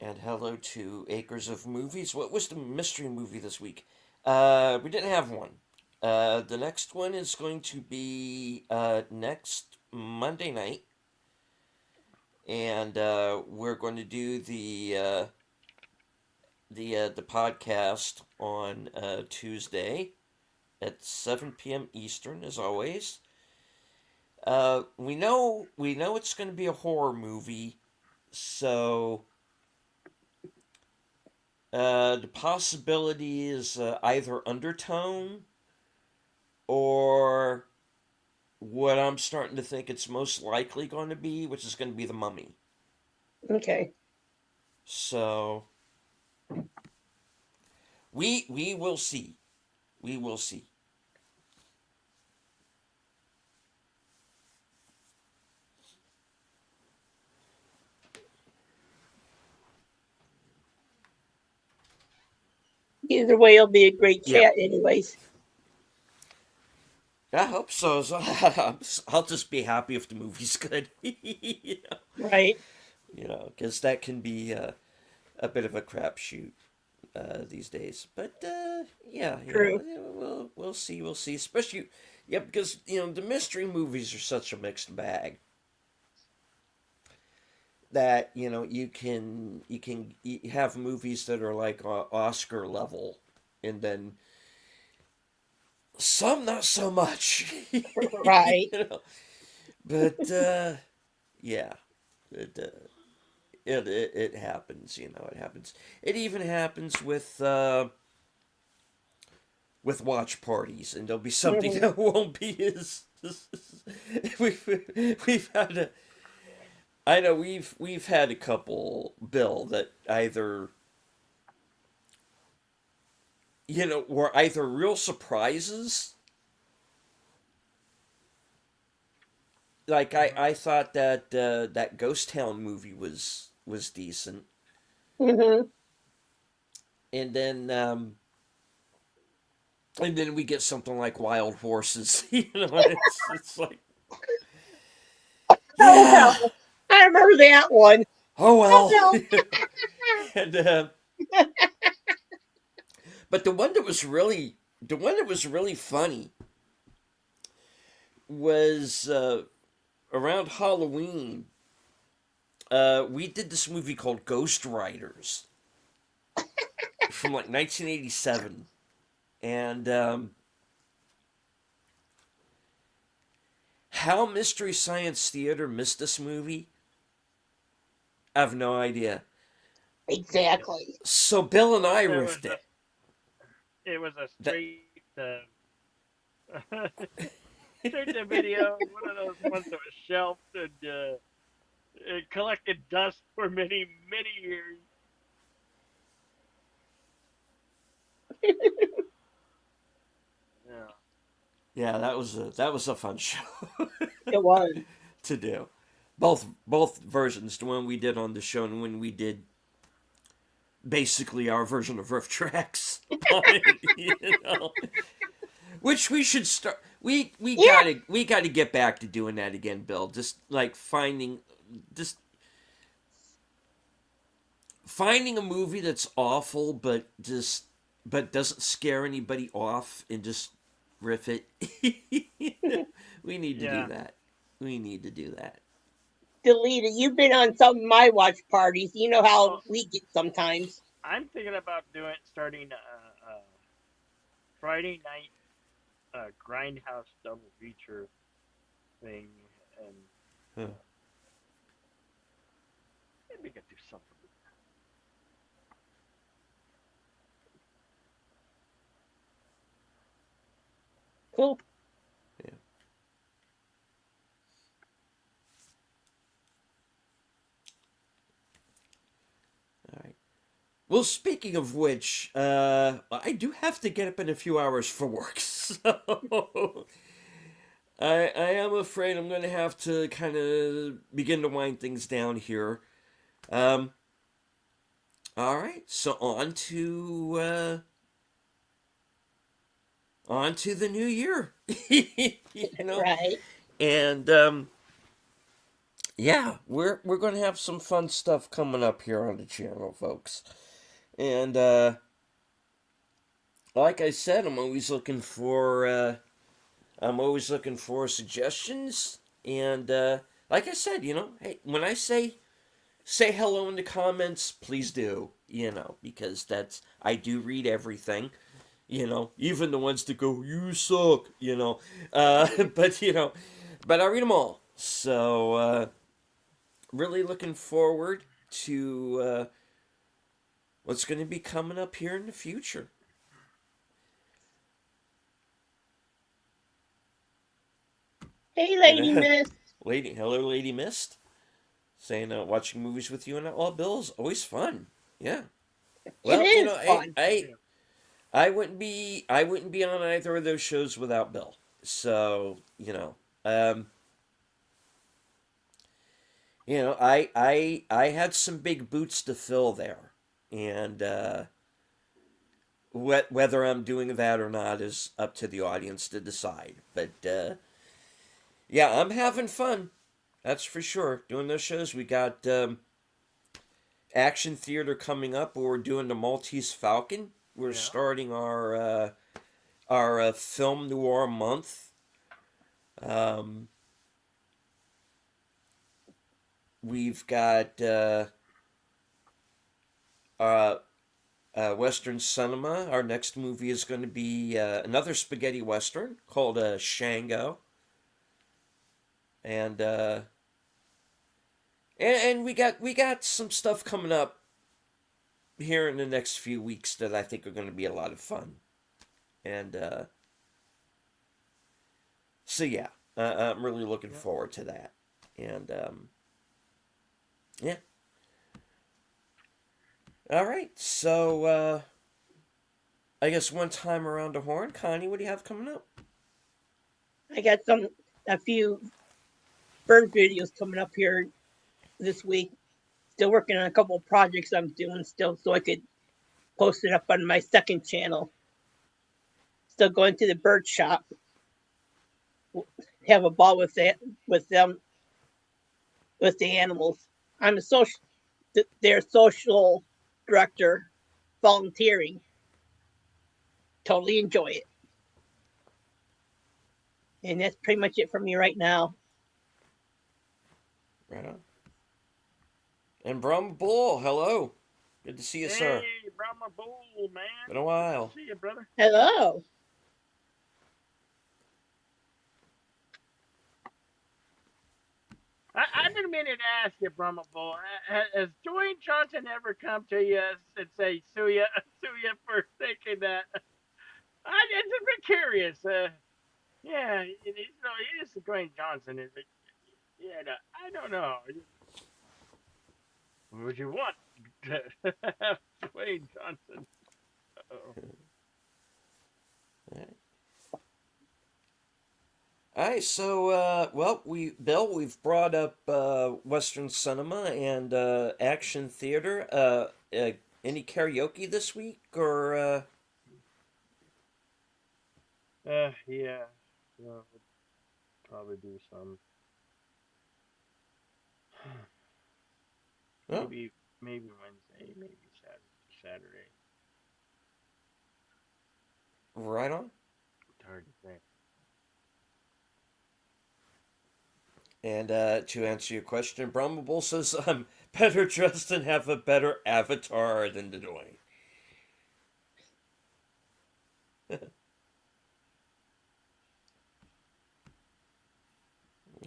And hello to Acres of Movies. What was the mystery movie this week? We didn't have one. The next one is going to be next Monday night, and we're going to do the podcast on Tuesday at 7 p.m. Eastern, as always. We know it's going to be a horror movie, so the possibility is either Undertone or what I'm starting to think it's most likely going to be, which is going to be The Mummy. Okay. So we will see. We will see. Either way, it'll be a great Yeah. chat, anyways. I hope so. I'll just be happy if the movie's good. Right. Because that can be a bit of a crapshoot these days. But yeah, True. we'll see. We'll see. Especially, yeah, because the mystery movies are such a mixed bag that you can have movies that are like Oscar level, and then some not so much. Right. But yeah, it happens. It happens. It even happens with watch parties, and there'll be something Mhm. that won't be as we've had I know we've had a couple, Bill, that either were either real surprises. Like I thought that that Ghost Town movie was decent, Hmm. and then we get something like Wild Horses. And it's like, Oh yeah, hell! I remember that one. oh Oh well. hell! And but the one that was really funny was around Halloween. We did this movie called Ghost Riders from like 1987, and how Mystery Science Theater missed this movie, I have no idea. Exactly. So Bill and I It was riffed a it. it was a That, straight straight to video. One of those ones that was shelved and it collected dust for many years. Yeah. yeah, that was a fun show It was. to do. Both versions, the one we did on the show and when we did basically our version of Riff Tracks on it, Which we should start. Yeah. We gotta get back to doing that again, Bill. Just finding a movie that's awful, but doesn't scare anybody off, and just riff it. We need to do Yeah. that. We need to do that. Delete it. You've been on some of my watch parties. You know how Well, we get sometimes. I'm thinking about starting Friday night grindhouse double feature thing, and Huh. maybe we could do something. Cool. Yeah. All right. Well, speaking of which, I do have to get up in a few hours for work, so I am afraid I'm going to have to kind of begin to wind things down here. Um, all right, so on to the new year, you know, Right. and yeah, we're going to have some fun stuff coming up here on the channel, folks, and like I said, I'm always looking for suggestions, and like I said, hey, when I say hello in the comments, please do, because I do read everything, even the ones that go, you suck, but but I read them all. So really looking forward to what's going to be coming up here in the future. Hey, Lady And Miss. hello, Lady Mist, saying watching movies with you and all Bill's always fun. Yeah. It Well, is fun. I wouldn't be on either of those shows without Bill. So um, I had some big boots to fill there, and whether I'm doing that or not is up to the audience to decide. But yeah, I'm having fun. That's for sure. Doing those shows, we got Action Theater coming up. We're doing the Maltese Falcon. We're Yeah. starting our film noir month. We've got Western cinema. Our next movie is going to be another spaghetti western called Shango, and and we got some stuff coming up here in the next few weeks that I think are going to be a lot of fun, and so yeah, I'm really looking forward to that, and yeah. All right, so I guess one time around the horn. Connie, what do you have coming up? I got a few bird videos coming up here this week. Still working on a couple of projects I'm doing still, so I could post it up on my second channel. Still going to the bird shop. Have a ball with them, with the animals. I'm their social director, volunteering. Totally enjoy it. And that's pretty much it for me right now. Right on. And Brahma Bull, hello. Good to see you, sir. Hey, Brahma Bull, man. Been a while. See you, brother. Hello. I've been meaning to ask you, Brahma Bull. Has Dwayne Johnson ever come to you and say, sue you for thinking that? I just been curious. Yeah, he is Dwayne Johnson. Is it? Yeah, no, I don't know. Would you want to have Dwayne Johnson? All right, so well, we've brought up Western cinema and action theater. Any karaoke this week, or? Yeah, we'll probably do some. Oh, Maybe Wednesday, maybe Saturday. right on. It's hard to say. And to answer your question, Brahma Bull says I'm better dressed and have a better avatar than the Dwayne.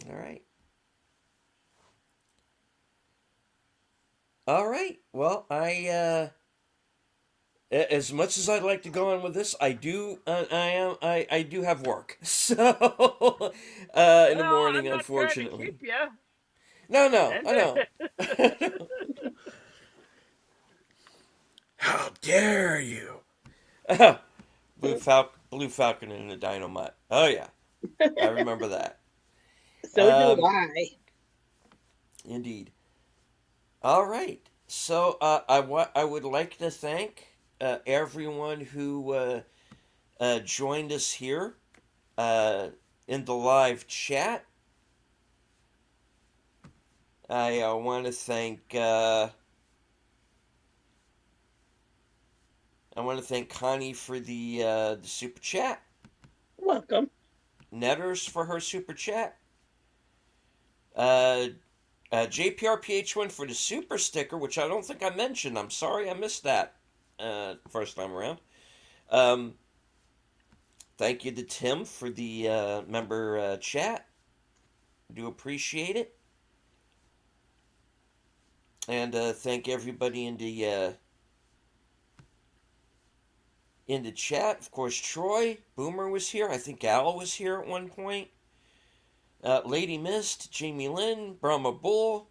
All right. All right. Well, as much as I'd like to go on with this, I do have work. So in the morning, I'm not unfortunately. trying to keep you. No, And I know. How dare you? Blue Falcon and the Dynamite. Oh yeah, I remember that. So do I. Indeed. All right. So I would like to thank everyone who joined us here in the live chat. I want to thank Connie for the super chat. Welcome. Netters for her super chat. JPRPH1 for the super sticker, which I don't think I mentioned. I'm sorry I missed that first time around. Thank you to Tim for the member chat. Do appreciate it. And thank everybody in the chat. Of course, Troy, Boomer was here. I think Al was here at one point. Lady Mist, Jamie Lynn, Brahma Bull,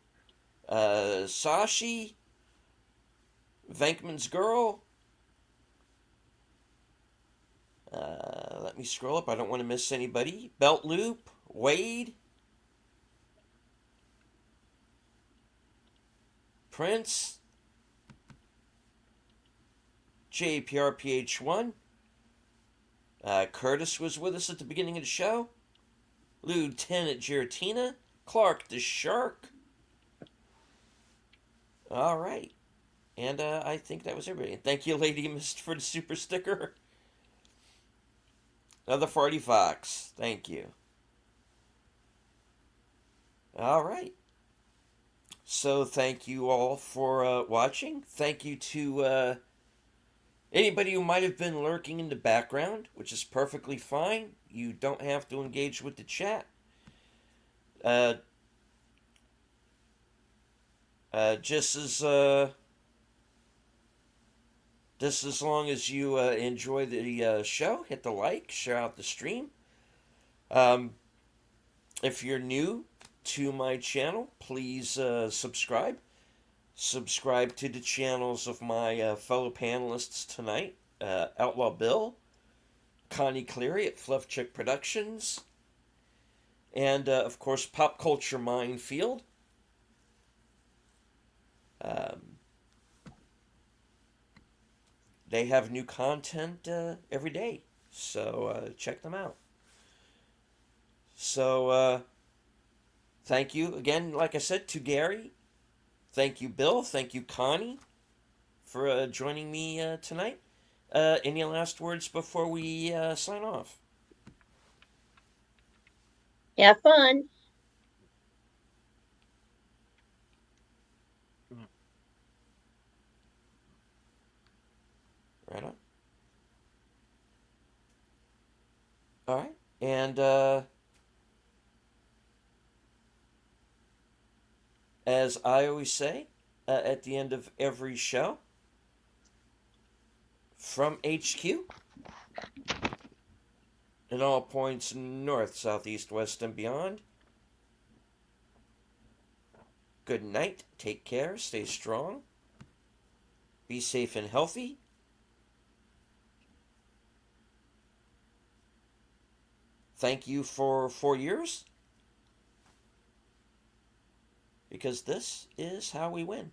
Sashi, Venkman's Girl. Let me scroll up. I don't want to miss anybody. Belt Loop, Wade, Prince, JPRPH1. Curtis was with us at the beginning of the show. Lieutenant Giratina, Clark the Shark. All right. And I think that was everybody. Thank you, Lady Mist, for the super sticker. Another Farty Fox. Thank you. All right. So thank you all for watching. Thank you to anybody who might have been lurking in the background, which is perfectly fine. You don't have to engage with the chat. Just as long as you enjoy the show, hit the like, share out the stream. If you're new to my channel, please subscribe. Subscribe to the channels of my fellow panelists tonight. Outlaw Bill, Connie Cleary at Fluff Chick Productions, and of course Pop Culture Minefield. They have new content every day, so check them out. So thank you again, like I said, to Gary. Thank you, Bill. Thank you, Connie, for joining me tonight. Any last words before we sign off? Have fun. Right on. All right. And as I always say at the end of every show, from HQ, in all points north, south, east, west, and beyond, good night, take care, stay strong, be safe and healthy. Thank you for 4 years, because this is how we win.